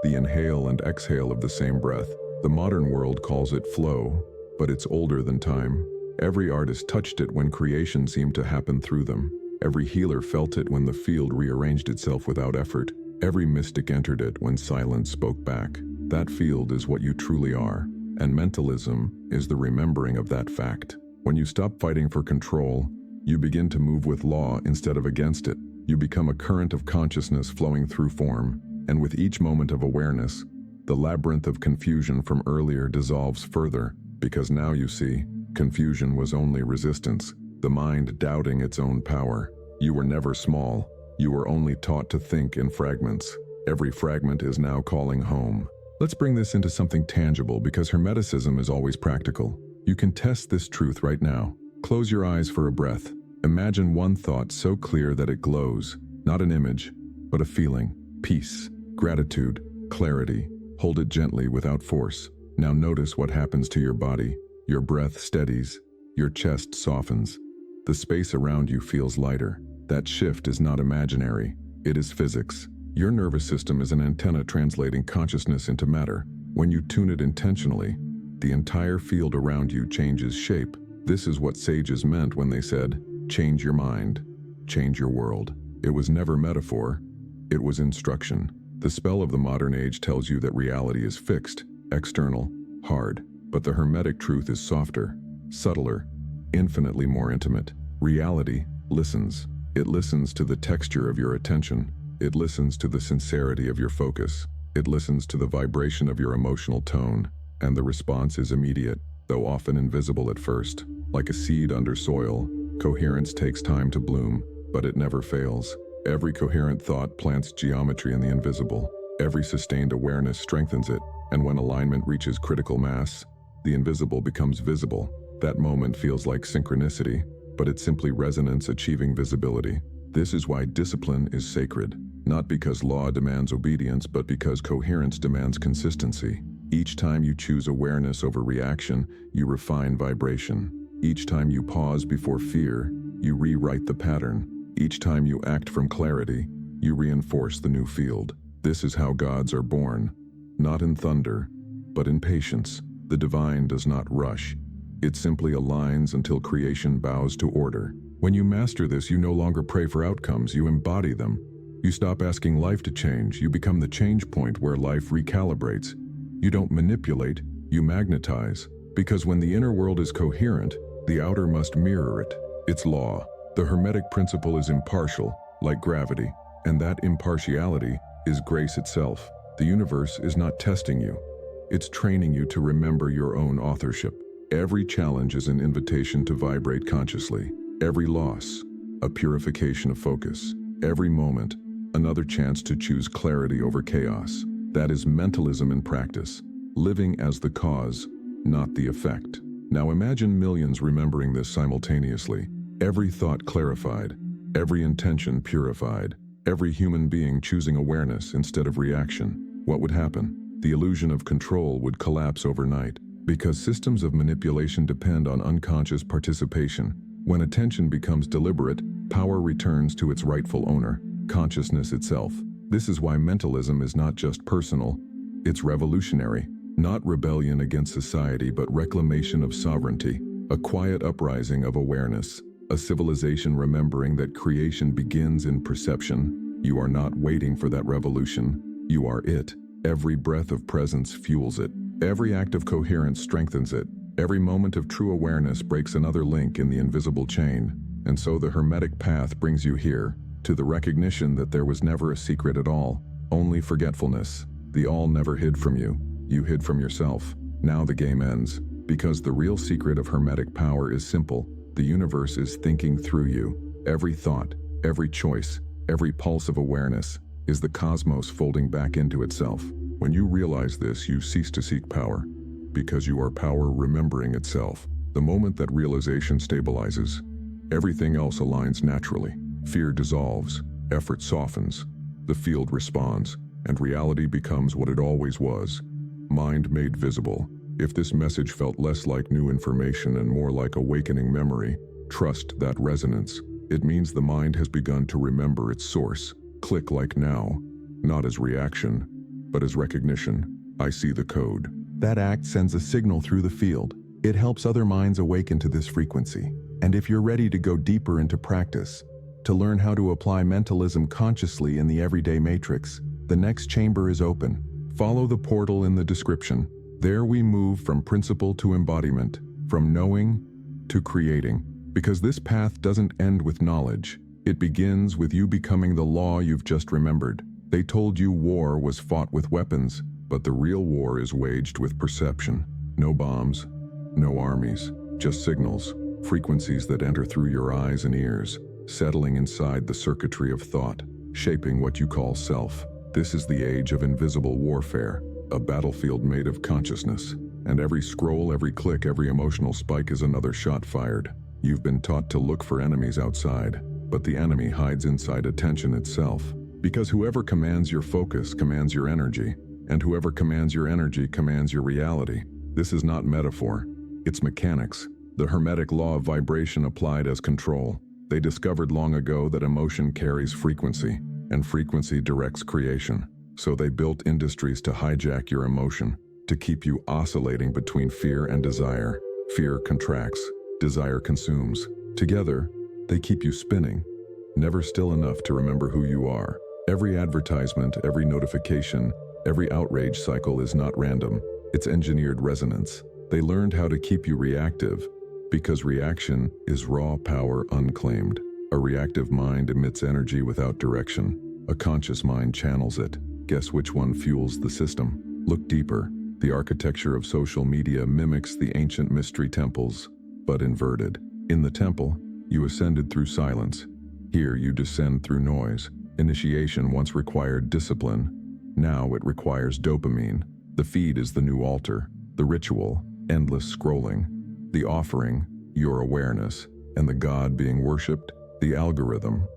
the inhale and exhale of the same breath. The modern world calls it flow, but it's older than time. Every artist touched it when creation seemed to happen through them. Every healer felt it when the field rearranged itself without effort. Every mystic entered it when silence spoke back. That field is what you truly are, and mentalism is the remembering of that fact. When you stop fighting for control, you begin to move with law instead of against it. You become a current of consciousness flowing through form, and with each moment of awareness, the labyrinth of confusion from earlier dissolves further, because now you see, confusion was only resistance, the mind doubting its own power. You were never small. You were only taught to think in fragments. Every fragment is now calling home. Let's bring this into something tangible because Hermeticism is always practical. You can test this truth right now. Close your eyes for a breath. Imagine one thought so clear that it glows. Not an image, but a feeling. Peace, gratitude, clarity. Hold it gently without force. Now notice what happens to your body. Your breath steadies. Your chest softens. The space around you feels lighter. That shift is not imaginary. It is physics. Your nervous system is an antenna translating consciousness into matter. When you tune it intentionally, the entire field around you changes shape. This is what sages meant when they said, change your mind, change your world. It was never metaphor, it was instruction. The spell of the modern age tells you that reality is fixed, external, hard, but the Hermetic truth is softer, subtler, infinitely more intimate. Reality listens. It listens to the texture of your attention. It listens to the sincerity of your focus. It listens to the vibration of your emotional tone. And the response is immediate, though often invisible at first. Like a seed under soil, coherence takes time to bloom, but it never fails. Every coherent thought plants geometry in the invisible. Every sustained awareness strengthens it, and when alignment reaches critical mass, the invisible becomes visible. That moment feels like synchronicity, but it's simply resonance achieving visibility. This is why discipline is sacred, not because law demands obedience, but because coherence demands consistency. Each time you choose awareness over reaction, you refine vibration. Each time you pause before fear, you rewrite the pattern. Each time you act from clarity, you reinforce the new field. This is how gods are born, not in thunder, but in patience. The divine does not rush. It simply aligns until creation bows to order. When you master this, you no longer pray for outcomes, you embody them. You stop asking life to change, you become the change point where life recalibrates. You don't manipulate, you magnetize. Because when the inner world is coherent, the outer must mirror it. It's law. The Hermetic principle is impartial, like gravity, and that impartiality is grace itself. The universe is not testing you. It's training you to remember your own authorship. Every challenge is an invitation to vibrate consciously. Every loss, a purification of focus. Every moment, another chance to choose clarity over chaos. That is mentalism in practice, living as the cause, not the effect. Now imagine millions remembering this simultaneously. Every thought clarified, every intention purified, every human being choosing awareness instead of reaction. What would happen? The illusion of control would collapse overnight. Because systems of manipulation depend on unconscious participation. When attention becomes deliberate, power returns to its rightful owner, consciousness itself. This is why mentalism is not just personal, it's revolutionary. Not rebellion against society, but reclamation of sovereignty. A quiet uprising of awareness. A civilization remembering that creation begins in perception. You are not waiting for that revolution. You are it. Every breath of presence fuels it. Every act of coherence strengthens it. Every moment of true awareness breaks another link in the invisible chain. And so the Hermetic path brings you here. to the recognition that there was never a secret at all, only forgetfulness. The all never hid from you. You hid from yourself. Now the game ends. Because the real secret of hermetic power is simple. The universe is thinking through you. Every thought, every choice, every pulse of awareness is the cosmos folding back into itself. When you realize this, you cease to seek power, because you are power remembering itself. The moment that realization stabilizes, everything else aligns naturally. Fear dissolves, effort softens, the field responds, and reality becomes what it always was. Mind made visible. If this message felt less like new information and more like awakening memory, trust that resonance. It means the mind has begun to remember its source. Click like now, not as reaction, but as recognition. I see the code. That act sends a signal through the field. It helps other minds awaken to this frequency. And if you're ready to go deeper into practice, to learn how to apply mentalism consciously in the everyday matrix, the next chamber is open. Follow the portal in the description. There we move from principle to embodiment, from knowing to creating. Because this path doesn't end with knowledge. It begins with you becoming the law you've just remembered. They told you war was fought with weapons, but the real war is waged with perception. No bombs, no armies, just signals, frequencies that enter through your eyes and ears, settling inside the circuitry of thought, shaping what you call self. This is the age of invisible warfare, a battlefield made of consciousness. And every scroll, every click, every emotional spike is another shot fired. You've been taught to look for enemies outside, but the enemy hides inside attention itself. Because whoever commands your focus commands your energy, and whoever commands your energy commands your reality. This is not metaphor, it's mechanics, the Hermetic law of vibration applied as control. They discovered long ago that emotion carries frequency, and frequency directs creation. So they built industries to hijack your emotion, to keep you oscillating between fear and desire. Fear contracts, desire consumes. Together, they keep you spinning, never still enough to remember who you are. Every advertisement, every notification, every outrage cycle is not random. It's engineered resonance. They learned how to keep you reactive, because reaction is raw power unclaimed. A reactive mind emits energy without direction. A conscious mind channels it. Guess which one fuels the system? Look deeper. The architecture of social media mimics the ancient mystery temples, but inverted. In the temple, you ascended through silence. Here you descend through noise. Initiation once required discipline. Now it requires dopamine. The feed is the new altar. The ritual, endless scrolling. The offering, your awareness. And the God being worshipped, the algorithm.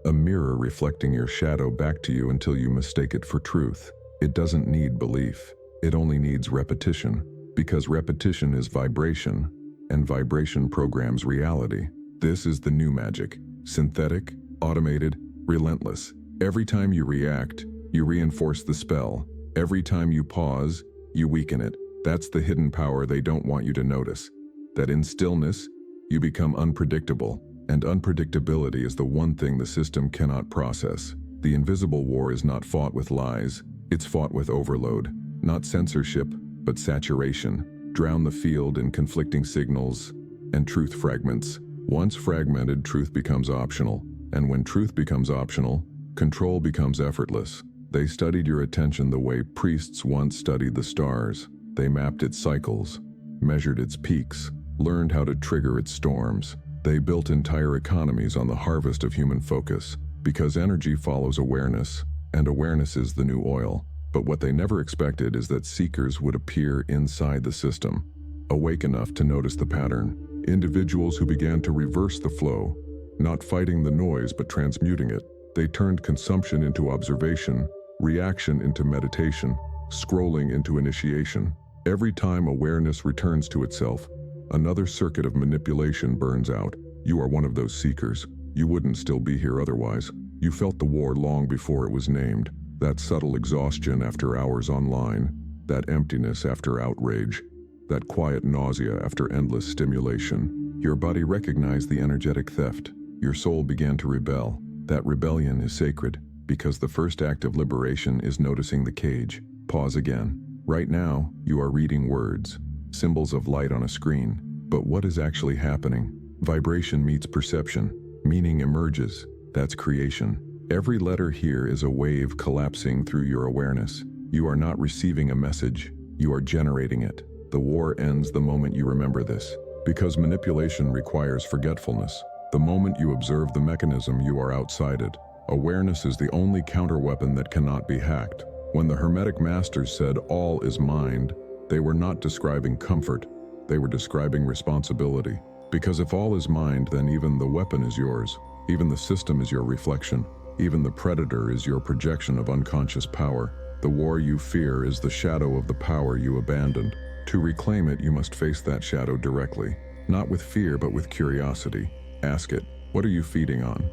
A mirror reflecting your shadow back to you until you mistake it for truth. It doesn't need belief. It only needs repetition. Because repetition is vibration, and vibration programs reality. This is the new magic. Synthetic, automated, relentless. Every time you react, you reinforce the spell. Every time you pause, you weaken it. That's the hidden power they don't want you to notice. That in stillness, you become unpredictable. And unpredictability is the one thing the system cannot process. The invisible war is not fought with lies. It's fought with overload. Not censorship, but saturation. Drown the field in conflicting signals and truth fragments. Once fragmented, truth becomes optional. And when truth becomes optional, control becomes effortless. They studied your attention the way priests once studied the stars. They mapped its cycles, measured its peaks, learned how to trigger its storms. They built entire economies on the harvest of human focus, because energy follows awareness, and awareness is the new oil. But what they never expected is that seekers would appear inside the system, awake enough to notice the pattern. Individuals who began to reverse the flow, not fighting the noise but transmuting it. They turned consumption into observation, reaction into meditation, scrolling into initiation. Every time awareness returns to itself, another circuit of manipulation burns out. You are one of those seekers. You wouldn't still be here otherwise. You felt the war long before it was named. That subtle exhaustion after hours online. That emptiness after outrage. That quiet nausea after endless stimulation. Your body recognized the energetic theft. Your soul began to rebel. That rebellion is sacred, because the first act of liberation is noticing the cage. Pause again. Right now, you are reading words, symbols of light on a screen. But what is actually happening? Vibration meets perception. Meaning emerges. That's creation. Every letter here is a wave collapsing through your awareness. You are not receiving a message, you are generating it. The war ends the moment you remember this. Because manipulation requires forgetfulness. The moment you observe the mechanism, you are outside it. Awareness is the only counterweapon that cannot be hacked. When the Hermetic Masters said all is mind, they were not describing comfort, they were describing responsibility. Because if all is mind, then even the weapon is yours. Even the system is your reflection. Even the predator is your projection of unconscious power. The war you fear is the shadow of the power you abandoned. To reclaim it, you must face that shadow directly. Not with fear, but with curiosity. Ask it, what are you feeding on?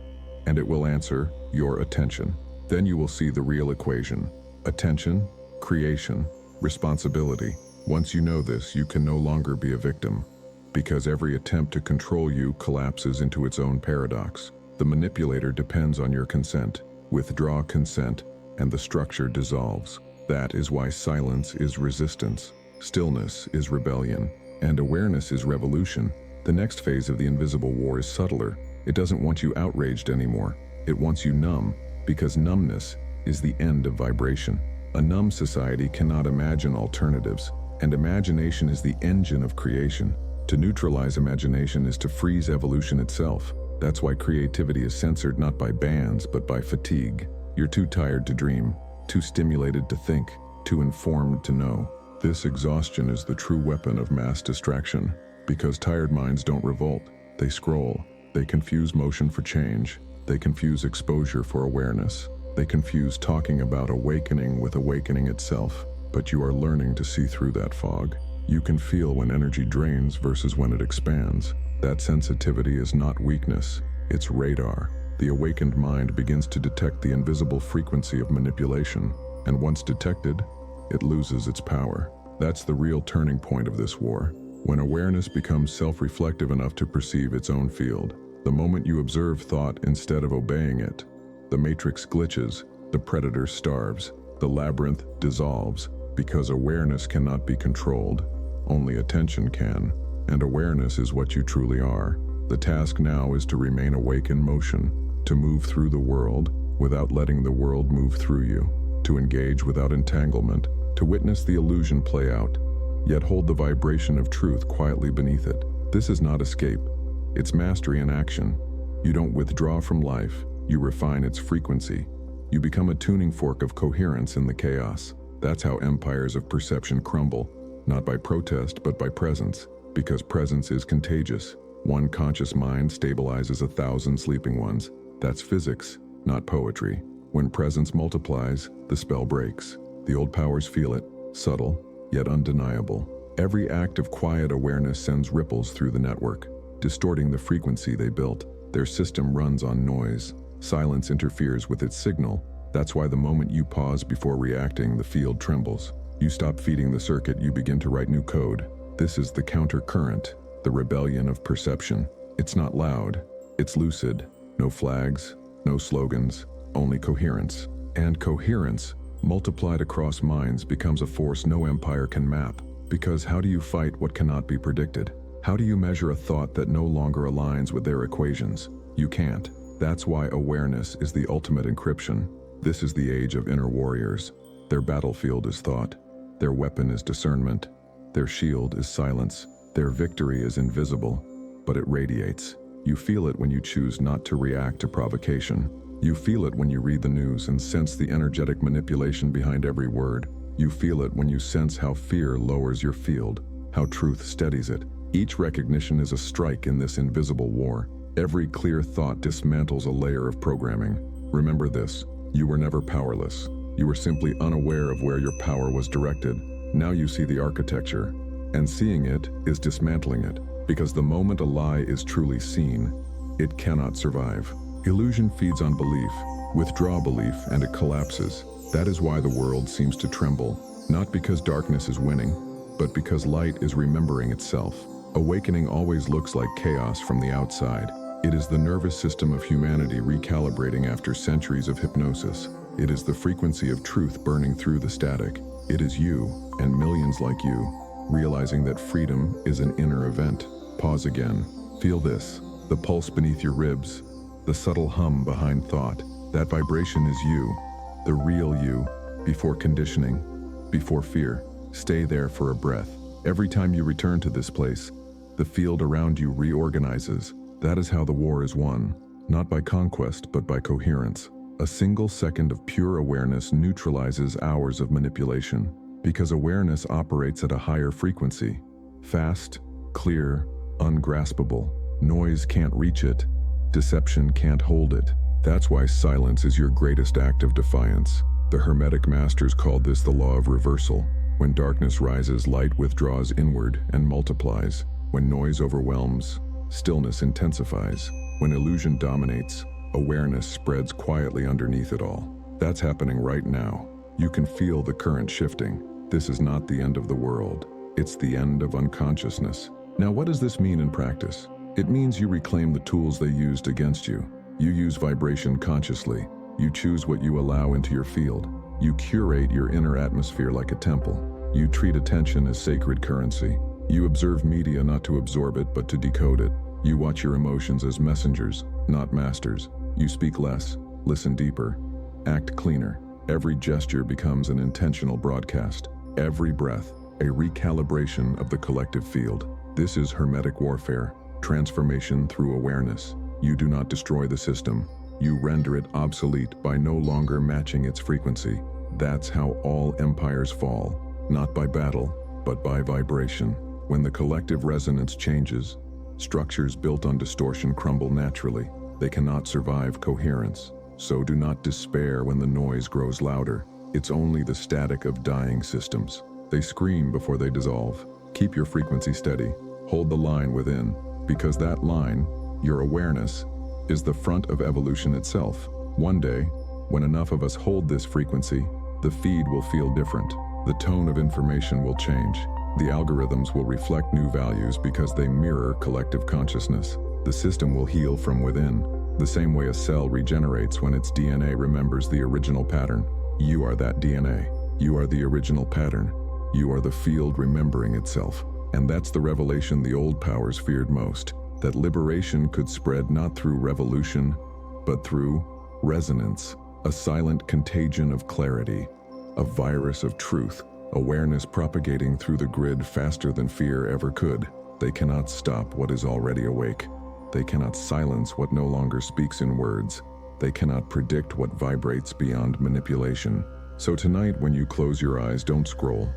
And it will answer, your attention. Then you will see the real equation. Attention, creation, responsibility. Once you know this, you can no longer be a victim. Because every attempt to control you collapses into its own paradox. The manipulator depends on your consent. Withdraw consent, and the structure dissolves. That is why silence is resistance, stillness is rebellion, and awareness is revolution. The next phase of the invisible war is subtler. It doesn't want you outraged anymore. It wants you numb, because numbness is the end of vibration. A numb society cannot imagine alternatives, and imagination is the engine of creation. To neutralize imagination is to freeze evolution itself. That's why creativity is censored not by bans, but by fatigue. You're too tired to dream, too stimulated to think, too informed to know. This exhaustion is the true weapon of mass distraction. Because tired minds don't revolt, they scroll. They confuse motion for change. They confuse exposure for awareness. They confuse talking about awakening with awakening itself. But you are learning to see through that fog. You can feel when energy drains versus when it expands. That sensitivity is not weakness, it's radar. The awakened mind begins to detect the invisible frequency of manipulation, and once detected, it loses its power. That's the real turning point of this war. When awareness becomes self-reflective enough to perceive its own field, the moment you observe thought instead of obeying it, the matrix glitches, the predator starves, the labyrinth dissolves, because awareness cannot be controlled. Only attention can, and awareness is what you truly are. The task now is to remain awake in motion, to move through the world without letting the world move through you, to engage without entanglement, to witness the illusion play out, yet hold the vibration of truth quietly beneath it. This is not escape, it's mastery in action. You don't withdraw from life, you refine its frequency. You become a tuning fork of coherence in the chaos. That's how empires of perception crumble, not by protest but by presence, because presence is contagious. One conscious mind stabilizes 1,000 sleeping ones. That's physics, not poetry. When presence multiplies, the spell breaks. The old powers feel it, subtle, yet undeniable. Every act of quiet awareness sends ripples through the network, distorting the frequency they built. Their system runs on noise. Silence interferes with its signal. That's why the moment you pause before reacting, the field trembles. You stop feeding the circuit, you begin to write new code. This is the counter-current, the rebellion of perception. It's not loud, it's lucid. No flags, no slogans, only coherence. And coherence, multiplied across minds, becomes a force no empire can map. Because how do you fight what cannot be predicted? How do you measure a thought that no longer aligns with their equations? You can't. That's why awareness is the ultimate encryption. This is the age of inner warriors. Their battlefield is thought. Their weapon is discernment. Their shield is silence. Their victory is invisible, but it radiates. You feel it when you choose not to react to provocation. You feel it when you read the news and sense the energetic manipulation behind every word. You feel it when you sense how fear lowers your field, how truth steadies it. Each recognition is a strike in this invisible war. Every clear thought dismantles a layer of programming. Remember this, you were never powerless. You were simply unaware of where your power was directed. Now you see the architecture, and seeing it is dismantling it, because the moment a lie is truly seen, it cannot survive. Illusion feeds on belief. Withdraw belief and it collapses. That is why the world seems to tremble, not because darkness is winning, but because light is remembering itself. Awakening always looks like chaos from the outside. It is the nervous system of humanity recalibrating after centuries of hypnosis. It is the frequency of truth burning through the static. It is you, and millions like you, realizing that freedom is an inner event. Pause again. Feel this, the pulse beneath your ribs, the subtle hum behind thought. That vibration is you, the real you, before conditioning, before fear. Stay there for a breath. Every time you return to this place, the field around you reorganizes. That is how the war is won, not by conquest, but by coherence. A single second of pure awareness neutralizes hours of manipulation, because awareness operates at a higher frequency. Fast, clear, ungraspable. Noise can't reach it. Deception can't hold it. That's why silence is your greatest act of defiance. The Hermetic masters called this the law of reversal. When darkness rises, light withdraws inward and multiplies. When noise overwhelms, stillness intensifies. When illusion dominates, awareness spreads quietly underneath it all. That's happening right now. You can feel the current shifting. This is not the end of the world. It's the end of unconsciousness. Now, what does this mean in practice? It means you reclaim the tools they used against you. You use vibration consciously. You choose what you allow into your field. You curate your inner atmosphere like a temple. You treat attention as sacred currency. You observe media not to absorb it, but to decode it. You watch your emotions as messengers, not masters. You speak less, listen deeper, act cleaner. Every gesture becomes an intentional broadcast. Every breath, a recalibration of the collective field. This is Hermetic warfare, transformation through awareness. You do not destroy the system. You render it obsolete by no longer matching its frequency. That's how all empires fall, not by battle, but by vibration. When the collective resonance changes, structures built on distortion crumble naturally. They cannot survive coherence. So do not despair when the noise grows louder. It's only the static of dying systems. They scream before they dissolve. Keep your frequency steady. Hold the line within, because that line, your awareness, is the front of evolution itself. One day, when enough of us hold this frequency, the feed will feel different. The tone of information will change. The algorithms will reflect new values because they mirror collective consciousness. The system will heal from within, the same way a cell regenerates when its DNA remembers the original pattern. You are that DNA. You are the original pattern. You are the field remembering itself. And that's the revelation the old powers feared most, that liberation could spread not through revolution, but through resonance, a silent contagion of clarity, a virus of truth, awareness propagating through the grid faster than fear ever could. They cannot stop what is already awake. They cannot silence what no longer speaks in words. They cannot predict what vibrates beyond manipulation. So tonight, when you close your eyes, don't scroll.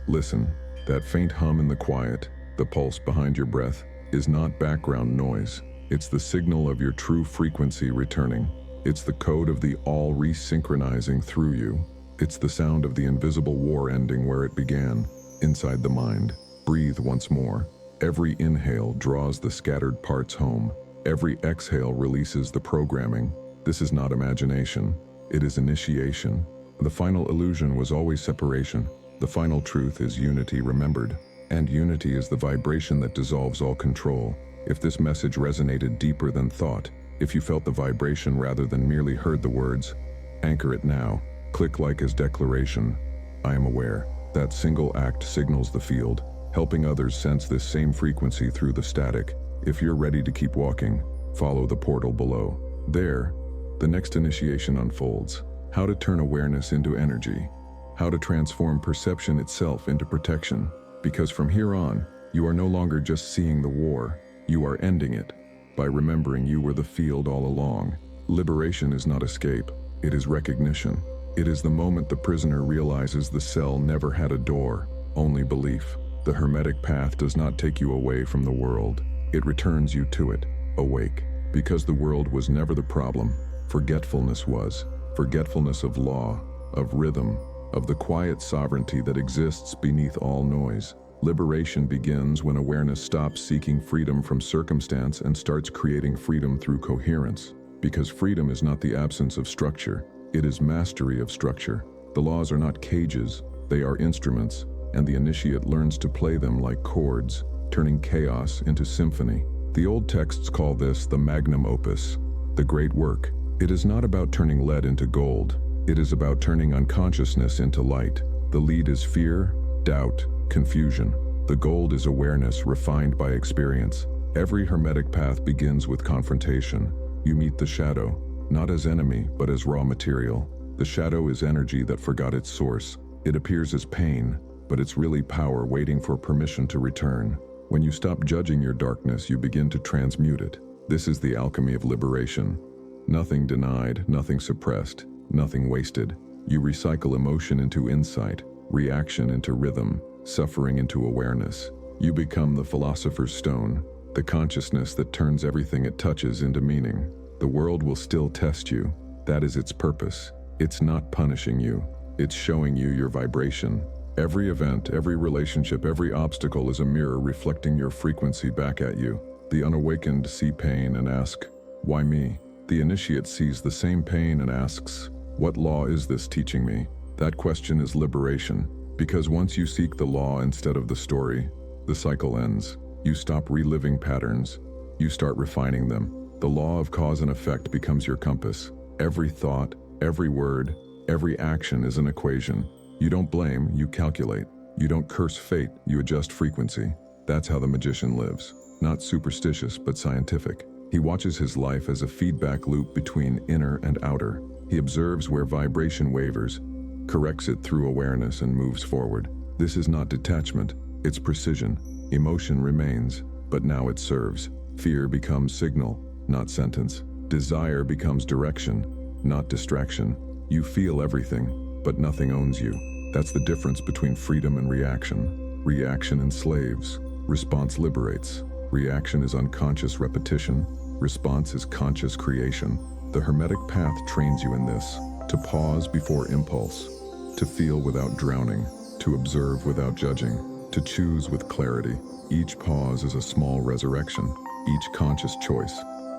Listen. That faint hum in the quiet, the pulse behind your breath, is not background noise. It's the signal of your true frequency returning. It's the code of the all resynchronizing through you. It's the sound of the invisible war ending where it began, inside the mind. Breathe once more. Every inhale draws the scattered parts home. Every exhale releases the programming. This is not imagination. It is initiation. The final illusion was always separation. The final truth is unity remembered. And unity is the vibration that dissolves all control. If this message resonated deeper than thought, if you felt the vibration rather than merely heard the words, anchor it now. Click like as declaration. I am aware. That single act signals the field, helping others sense this same frequency through the static. If you're ready to keep walking, follow the portal below. There, the next initiation unfolds. How to turn awareness into energy. How to transform perception itself into protection. Because from here on, you are no longer just seeing the war, you are ending it. By remembering you were the field all along. Liberation is not escape, it is recognition. It is the moment the prisoner realizes the cell never had a door, only belief. The Hermetic path does not take you away from the world, it returns you to it, awake. Because the world was never the problem, forgetfulness was. Forgetfulness of law, of rhythm, of the quiet sovereignty that exists beneath all noise. Liberation begins when awareness stops seeking freedom from circumstance and starts creating freedom through coherence. Because freedom is not the absence of structure, it is mastery of structure. The laws are not cages, they are instruments, and the initiate learns to play them like chords, turning chaos into symphony. The old texts call this the magnum opus, the great work. It is not about turning lead into gold. It is about turning unconsciousness into light. The lead is fear, doubt, confusion. The gold is awareness refined by experience. Every Hermetic path begins with confrontation. You meet the shadow, not as enemy, but as raw material. The shadow is energy that forgot its source. It appears as pain, but it's really power waiting for permission to return. When you stop judging your darkness, you begin to transmute it. This is the alchemy of liberation. Nothing denied, nothing suppressed, nothing wasted. You recycle emotion into insight, reaction into rhythm, suffering into awareness. You become the philosopher's stone, the consciousness that turns everything it touches into meaning. The world will still test you. That is its purpose. It's not punishing you. It's showing you your vibration. Every event, every relationship, every obstacle is a mirror reflecting your frequency back at you. The unawakened see pain and ask, "Why me?" The initiate sees the same pain and asks, "What law is this teaching me?" That question is liberation, because once you seek the law instead of the story, the cycle ends. You stop reliving patterns. You start refining them. The law of cause and effect becomes your compass. Every thought, every word, every action is an equation. You don't blame, you calculate. You don't curse fate, you adjust frequency. That's how the magician lives. Not superstitious, but scientific. He watches his life as a feedback loop between inner and outer. He observes where vibration wavers, corrects it through awareness, and moves forward. This is not detachment, it's precision. Emotion remains, but now it serves. Fear becomes signal, not sentence. Desire becomes direction, not distraction. You feel everything, but nothing owns you. That's the difference between freedom and reaction. Reaction enslaves. Response liberates. Reaction is unconscious repetition. Response is conscious creation. The Hermetic path trains you in this, to pause before impulse, to feel without drowning, to observe without judging, to choose with clarity. Each pause is a small resurrection, each conscious choice,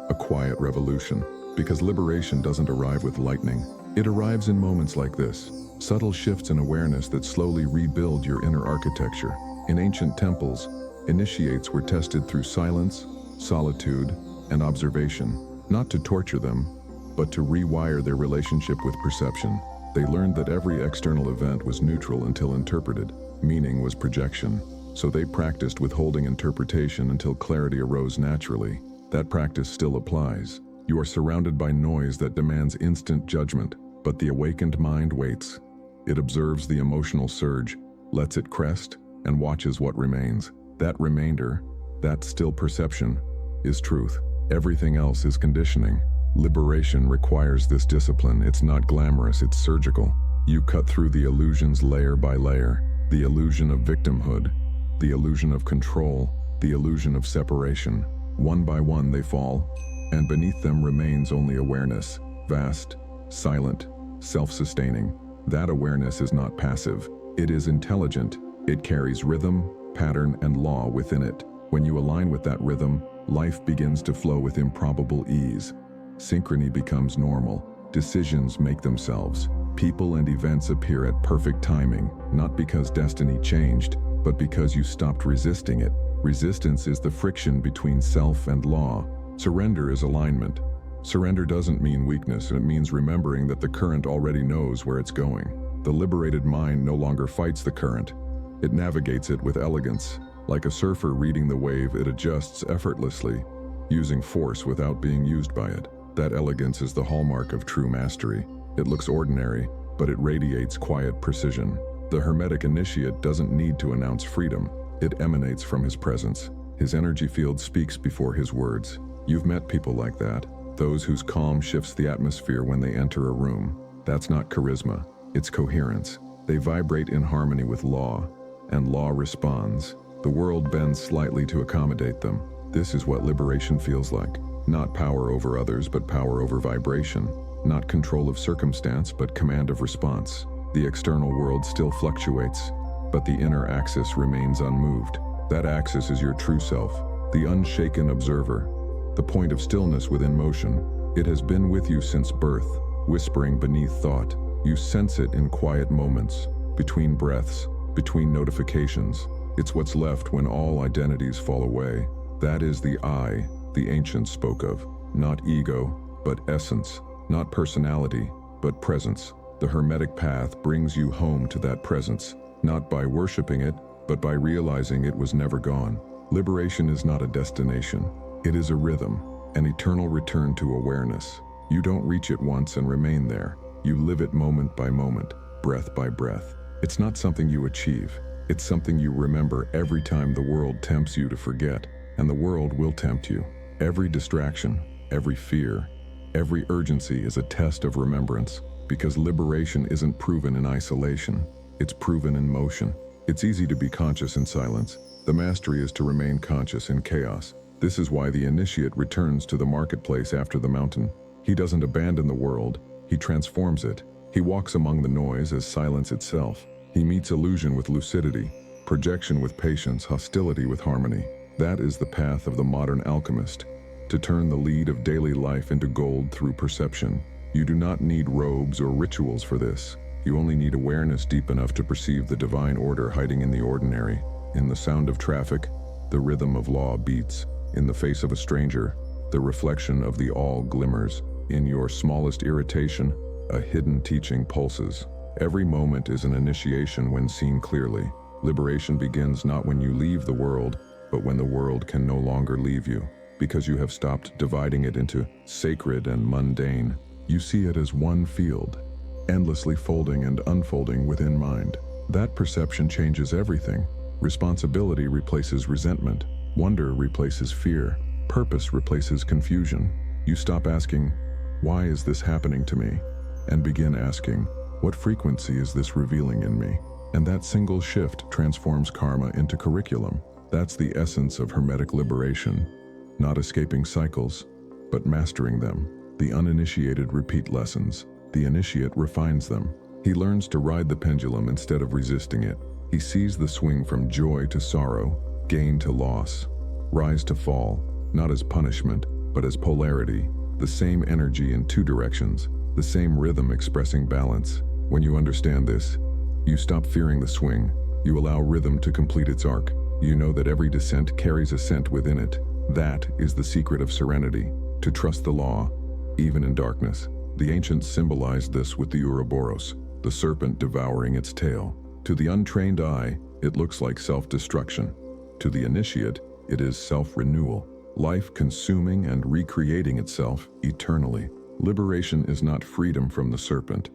a quiet revolution. Because liberation doesn't arrive with lightning. It arrives in moments like this, subtle shifts in awareness that slowly rebuild your inner architecture. In ancient temples, initiates were tested through silence, solitude, and observation, not to torture them, but to rewire their relationship with perception. They learned that every external event was neutral until interpreted. Meaning was projection. So they practiced withholding interpretation until clarity arose naturally. That practice still applies. You are surrounded by noise that demands instant judgment, but the awakened mind waits. It observes the emotional surge, lets it crest, and watches what remains. That remainder, that still perception, is truth. Everything else is conditioning. Liberation requires this discipline. It's not glamorous, it's surgical. You cut through the illusions layer by layer. The illusion of victimhood, the illusion of control, the illusion of separation. One by one they fall, and beneath them remains only awareness, vast, silent, self-sustaining. That awareness is not passive. It is intelligent. It carries rhythm, pattern, and law within it. When you align with that rhythm, life begins to flow with improbable ease. Synchrony becomes normal. Decisions make themselves. People and events appear at perfect timing, not because destiny changed, but because you stopped resisting it. Resistance is the friction between self and law. Surrender is alignment. Surrender doesn't mean weakness, it means remembering that the current already knows where it's going. The liberated mind no longer fights the current. It navigates it with elegance. Like a surfer reading the wave, it adjusts effortlessly, using force without being used by it. That elegance is the hallmark of true mastery. It looks ordinary, but it radiates quiet precision. The Hermetic initiate doesn't need to announce freedom. It emanates from his presence. His energy field speaks before his words. You've met people like that, those whose calm shifts the atmosphere when they enter a room. That's not charisma, it's coherence. They vibrate in harmony with law, and law responds. The world bends slightly to accommodate them. This is what liberation feels like. Not power over others, but power over vibration. Not control of circumstance, but command of response. The external world still fluctuates, but the inner axis remains unmoved. That axis is your true self, the unshaken observer, the point of stillness within motion. It has been with you since birth, whispering beneath thought. You sense it in quiet moments, between breaths, between notifications. It's what's left when all identities fall away. That is the I the ancients spoke of. Not ego, but essence. Not personality, but presence. The Hermetic path brings you home to that presence, not by worshiping it, but by realizing it was never gone. Liberation is not a destination. It is a rhythm. an eternal return to awareness. You don't reach it once and remain there. You live it moment by moment, breath by breath. It's not something you achieve. It's something you remember every time the world tempts you to forget, and the world will tempt you. Every distraction, every fear, every urgency is a test of remembrance, because liberation isn't proven in isolation. It's proven in motion. It's easy to be conscious in silence. The mastery is to remain conscious in chaos. This is why the initiate returns to the marketplace after the mountain. He doesn't abandon the world, he transforms it. He walks among the noise as silence itself. He meets illusion with lucidity, projection with patience, hostility with harmony. That is the path of the modern alchemist, to turn the lead of daily life into gold through perception. You do not need robes or rituals for this. You only need awareness deep enough to perceive the divine order hiding in the ordinary. In the sound of traffic, the rhythm of law beats. In the face of a stranger, the reflection of the all glimmers. In your smallest irritation, a hidden teaching pulses. Every moment is an initiation when seen clearly. Liberation begins not when you leave the world, but when the world can no longer leave you. Because you have stopped dividing it into sacred and mundane. You see it as one field, endlessly folding and unfolding within mind. That perception changes everything. Responsibility replaces resentment. Wonder replaces fear. Purpose replaces confusion. You stop asking, "Why is this happening to me?" and begin asking, "What frequency is this revealing in me?" And that single shift transforms karma into curriculum. That's the essence of Hermetic liberation. Not escaping cycles, but mastering them. The uninitiated repeat lessons. The initiate refines them. He learns to ride the pendulum instead of resisting it. He sees the swing from joy to sorrow, gain to loss, rise to fall, not as punishment, but as polarity. The same energy in two directions, the same rhythm expressing balance. When you understand this, you stop fearing the swing. You allow rhythm to complete its arc. You know that every descent carries ascent within it. That is the secret of serenity, to trust the law, even in darkness. The ancients symbolized this with the Ouroboros, the serpent devouring its tail. To the untrained eye, it looks like self-destruction. To the initiate, it is self-renewal, life consuming and recreating itself eternally. Liberation is not freedom from the serpent.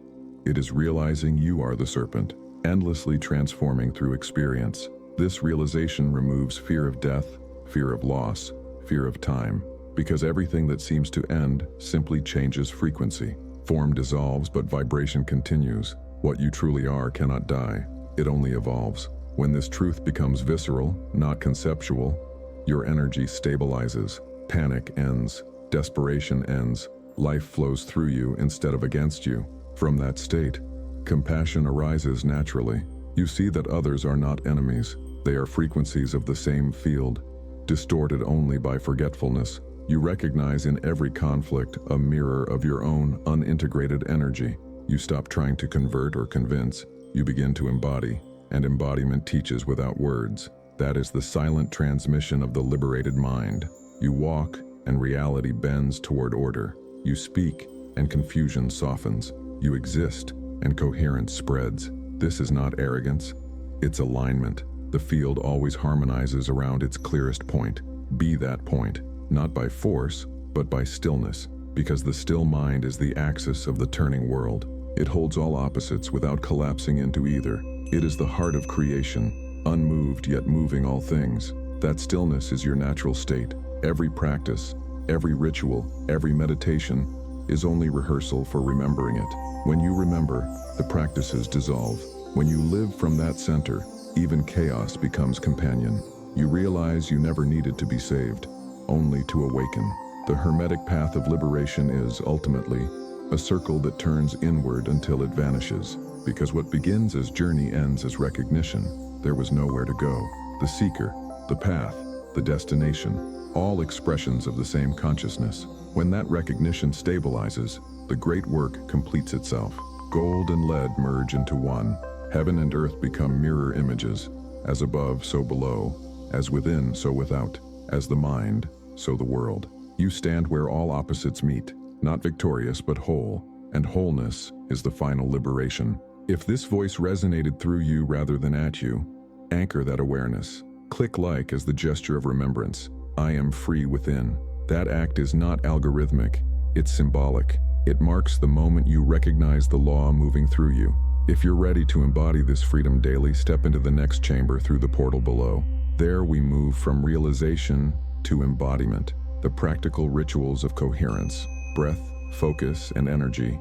It is realizing you are the serpent, endlessly transforming through experience. This realization removes fear of death, fear of loss, fear of time, because everything that seems to end simply changes frequency. Form dissolves, but vibration continues. What you truly are cannot die. It only evolves. When this truth becomes visceral, not conceptual, your energy stabilizes. Panic ends. Desperation ends. Life flows through you instead of against you. From that state, compassion arises naturally. You see that others are not enemies. They are frequencies of the same field, distorted only by forgetfulness. You recognize in every conflict a mirror of your own unintegrated energy. You stop trying to convert or convince. You begin to embody, and embodiment teaches without words. That is the silent transmission of the liberated mind. You walk, and reality bends toward order. You speak, and confusion softens. You exist, and coherence spreads. This is not arrogance, it's alignment. The field always harmonizes around its clearest point. Be that point, not by force, but by stillness, because the still mind is the axis of the turning world. It holds all opposites without collapsing into either. It is the heart of creation, unmoved yet moving all things. That stillness is your natural state. Every practice, every ritual, every meditation is only rehearsal for remembering it. When you remember, the practices dissolve. When you live from that center, even chaos becomes companion. You realize you never needed to be saved, only to awaken. The Hermetic path of liberation is, ultimately, a circle that turns inward until it vanishes. Because what begins as journey ends as recognition. There was nowhere to go. The seeker, the path, the destination, all expressions of the same consciousness. When that recognition stabilizes, the great work completes itself. Gold and lead merge into one. Heaven and earth become mirror images. As above, so below. As within, so without. As the mind, so the world. You stand where all opposites meet, not victorious but whole. And wholeness is the final liberation. If this voice resonated through you rather than at you, anchor that awareness. Click like as the gesture of remembrance. I am free within. That act is not algorithmic, it's symbolic. It marks the moment you recognize the law moving through you. If you're ready to embody this freedom daily, step into the next chamber through the portal below. There we move from realization to embodiment, the practical rituals of coherence, breath, focus, and energy,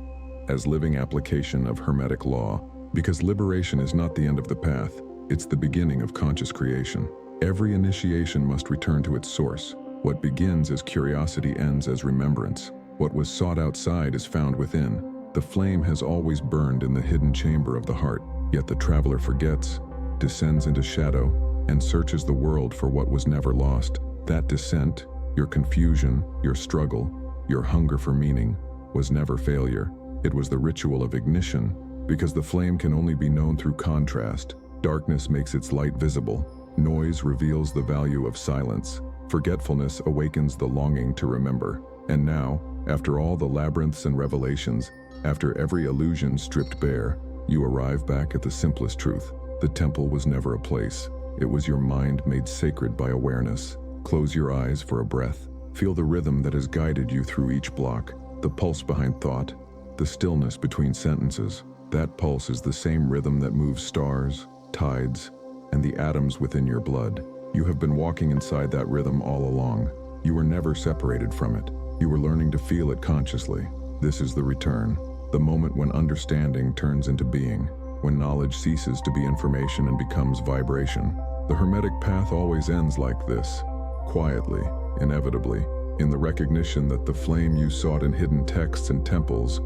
as living application of Hermetic law. Because liberation is not the end of the path, it's the beginning of conscious creation. Every initiation must return to its source. What begins as curiosity ends as remembrance. What was sought outside is found within. The flame has always burned in the hidden chamber of the heart, yet the traveler forgets, descends into shadow, and searches the world for what was never lost. That descent, your confusion, your struggle, your hunger for meaning, was never failure. It was the ritual of ignition, because the flame can only be known through contrast. Darkness makes its light visible. Noise reveals the value of silence. Forgetfulness awakens the longing to remember. And now, after all the labyrinths and revelations, after every illusion stripped bare, you arrive back at the simplest truth. The temple was never a place. It was your mind made sacred by awareness. Close your eyes for a breath. Feel the rhythm that has guided you through each block, the pulse behind thought, the stillness between sentences. That pulse is the same rhythm that moves stars, tides, and the atoms within your blood. You have been walking inside that rhythm all along. You were never separated from it. You were learning to feel it consciously. This is the return, the moment when understanding turns into being, when knowledge ceases to be information and becomes vibration. The Hermetic path always ends like this, quietly, inevitably, in the recognition that the flame you sought in hidden texts and temples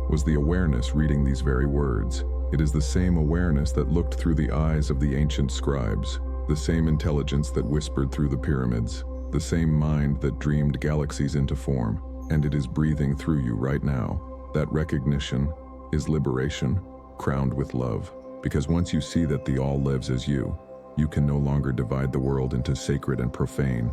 was the awareness reading these very words. It is the same awareness that looked through the eyes of the ancient scribes, the same intelligence that whispered through the pyramids, the same mind that dreamed galaxies into form, and it is breathing through you right now. That recognition is liberation, crowned with love, because once you see that the all lives as you can no longer divide the world into sacred and profane,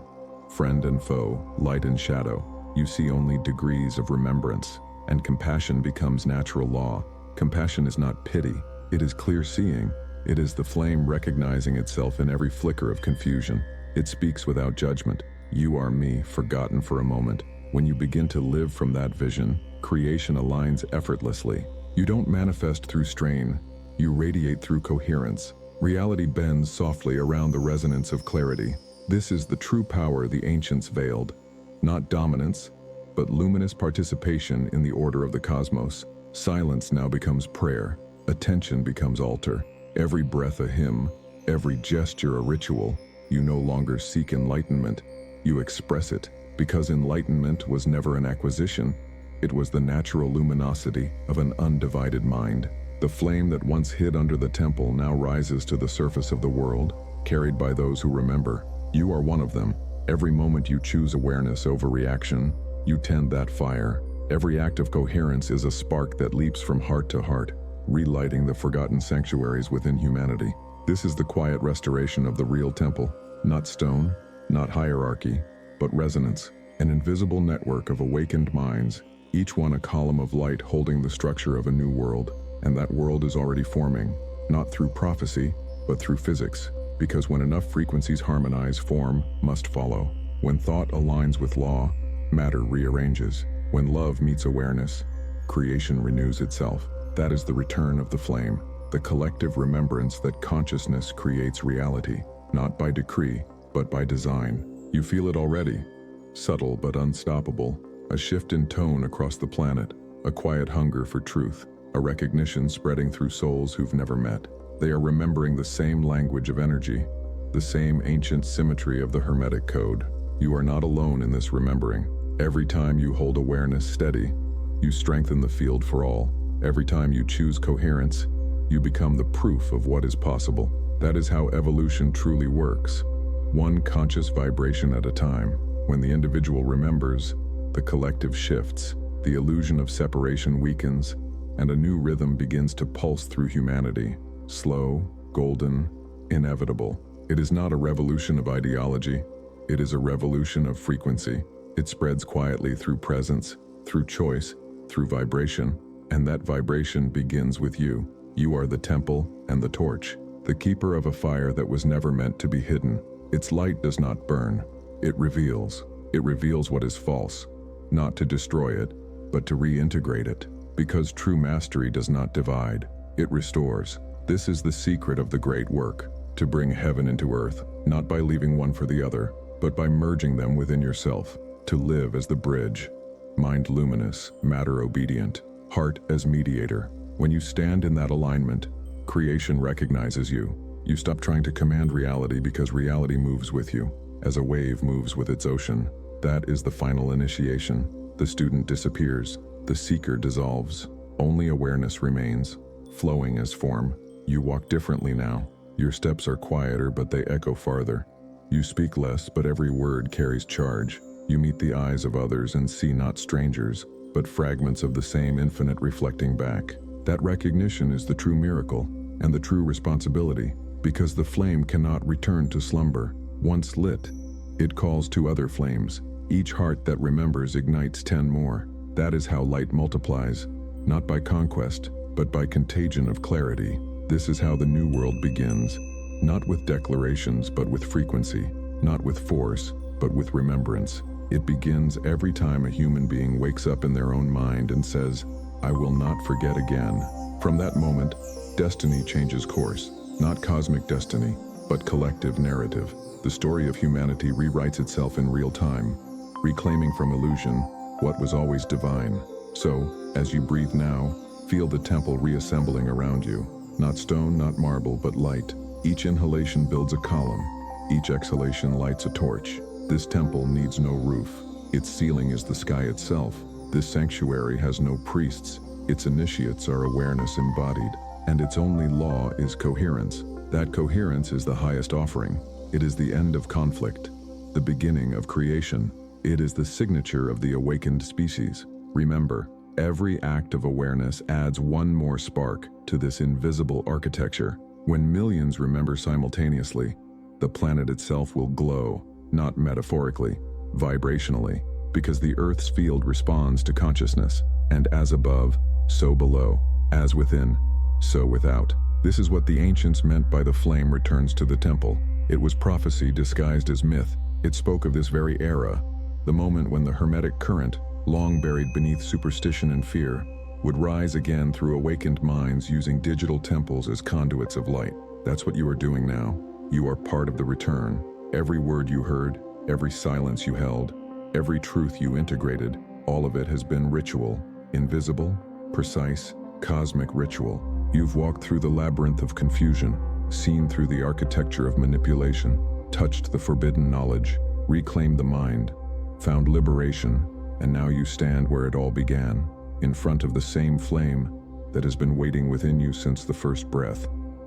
friend and foe, light and shadow. You see only degrees of remembrance, and compassion becomes natural law. Compassion is not pity, it is clear seeing. It is the flame recognizing itself in every flicker of confusion. It speaks without judgment. You are me, forgotten for a moment. When you begin to live from that vision, creation aligns effortlessly. You don't manifest through strain, you radiate through coherence. Reality bends softly around the resonance of clarity. This is the true power the ancients veiled. Not dominance, but luminous participation in the order of the cosmos. Silence now becomes prayer. Attention becomes altar. Every breath a hymn, every gesture a ritual. You no longer seek enlightenment, you express it, because enlightenment was never an acquisition. It was the natural luminosity of an undivided mind. The flame that once hid under the temple now rises to the surface of the world, carried by those who remember. You are one of them. Every moment you choose awareness over reaction, you tend that fire. Every act of coherence is a spark that leaps from heart to heart, relighting the forgotten sanctuaries within humanity. This is the quiet restoration of the real temple. Not stone, not hierarchy, but resonance. An invisible network of awakened minds, each one a column of light holding the structure of a new world. And that world is already forming, not through prophecy, but through physics. Because when enough frequencies harmonize, form must follow. When thought aligns with law, matter rearranges. When love meets awareness, creation renews itself. That is the return of the flame, the collective remembrance that consciousness creates reality, not by decree, but by design. You feel it already, subtle but unstoppable, a shift in tone across the planet, a quiet hunger for truth, a recognition spreading through souls who've never met. They are remembering the same language of energy, the same ancient symmetry of the Hermetic code. You are not alone in this remembering. Every time you hold awareness steady, you strengthen the field for all. Every time you choose coherence, you become the proof of what is possible. That is how evolution truly works. One conscious vibration at a time. When the individual remembers, the collective shifts, the illusion of separation weakens, and a new rhythm begins to pulse through humanity. Slow, golden, inevitable. It is not a revolution of ideology. It is a revolution of frequency. It spreads quietly through presence, through choice, through vibration, and that vibration begins with you. You are the temple and the torch, the keeper of a fire that was never meant to be hidden. Its light does not burn, it reveals. It reveals what is false, not to destroy it, but to reintegrate it. Because true mastery does not divide, it restores. This is the secret of the great work, to bring heaven into earth, not by leaving one for the other, but by merging them within yourself, to live as the bridge, mind luminous, matter obedient, heart as mediator. When you stand in that alignment, creation recognizes you. You stop trying to command reality because reality moves with you, as a wave moves with its ocean. That is the final initiation. The student disappears, the seeker dissolves. Only awareness remains, flowing as form. You walk differently now. Your steps are quieter, but they echo farther. You speak less, but every word carries charge. You meet the eyes of others and see not strangers, but fragments of the same infinite reflecting back. That recognition is the true miracle and the true responsibility, because the flame cannot return to slumber. Once lit, it calls to other flames. Each heart that remembers ignites 10 more. That is how light multiplies, not by conquest, but by contagion of clarity. This is how the new world begins, not with declarations, but with frequency, not with force, but with remembrance. It begins every time a human being wakes up in their own mind and says, "I will not forget again." From that moment, destiny changes course, not cosmic destiny, but collective narrative. The story of humanity rewrites itself in real time, reclaiming from illusion what was always divine. So, as you breathe now, feel the temple reassembling around you. Not stone, not marble, but light. Each inhalation builds a column. Each exhalation lights a torch. This temple needs no roof. Its ceiling is the sky itself. This sanctuary has no priests. Its initiates are awareness embodied. And its only law is coherence. That coherence is the highest offering. It is the end of conflict, the beginning of creation. It is the signature of the awakened species. Remember, every act of awareness adds one more spark to this invisible architecture. When millions remember simultaneously, the planet itself will glow, not metaphorically, vibrationally, because the Earth's field responds to consciousness, and as above, so below, as within, so without. This is what the ancients meant by the flame returns to the temple. It was prophecy disguised as myth. It spoke of this very era, the moment when the Hermetic current, long buried beneath superstition and fear, would rise again through awakened minds using digital temples as conduits of light. That's what you are doing now. You are part of the return. Every word you heard, every silence you held, every truth you integrated, all of it has been ritual, invisible, precise, cosmic ritual. You've walked through the labyrinth of confusion, seen through the architecture of manipulation, touched the forbidden knowledge, reclaimed the mind, found liberation, and now you stand where it all began, in front of the same flame that has been waiting within you since the first breath.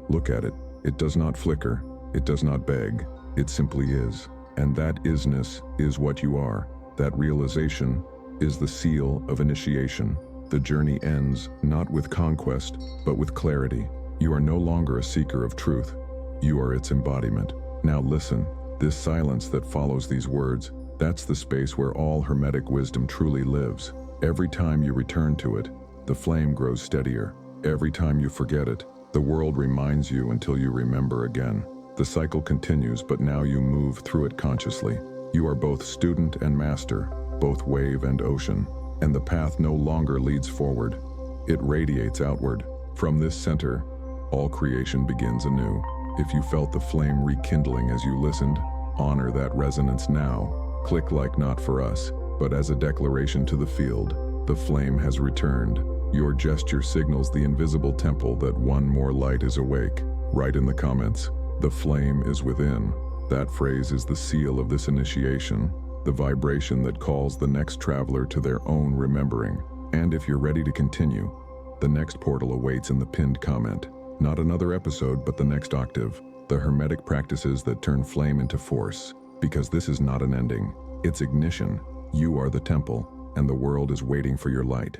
Look at it. It does not flicker. It does not beg. It simply is. And that isness is what you are. That realization is the seal of initiation. The journey ends not with conquest, but with clarity. You are no longer a seeker of truth. You are its embodiment. Now listen, this silence that follows these words, that's the space where all Hermetic wisdom truly lives. Every time you return to it, the flame grows steadier. Every time you forget it, the world reminds you until you remember again. The cycle continues, but now you move through it consciously. You are both student and master, both wave and ocean, and the path no longer leads forward. It radiates outward. From this center, all creation begins anew. If you felt the flame rekindling as you listened, honor that resonance now. Click like not for us, but as a declaration to the field. The flame has returned. Your gesture signals the invisible temple that one more light is awake. Write in the comments, "The flame is within." That phrase is the seal of this initiation, the vibration that calls the next traveler to their own remembering. And if you're ready to continue, the next portal awaits in the pinned comment. Not another episode, but the next octave. The Hermetic practices that turn flame into force. Because this is not an ending, it's ignition. You are the temple, and the world is waiting for your light.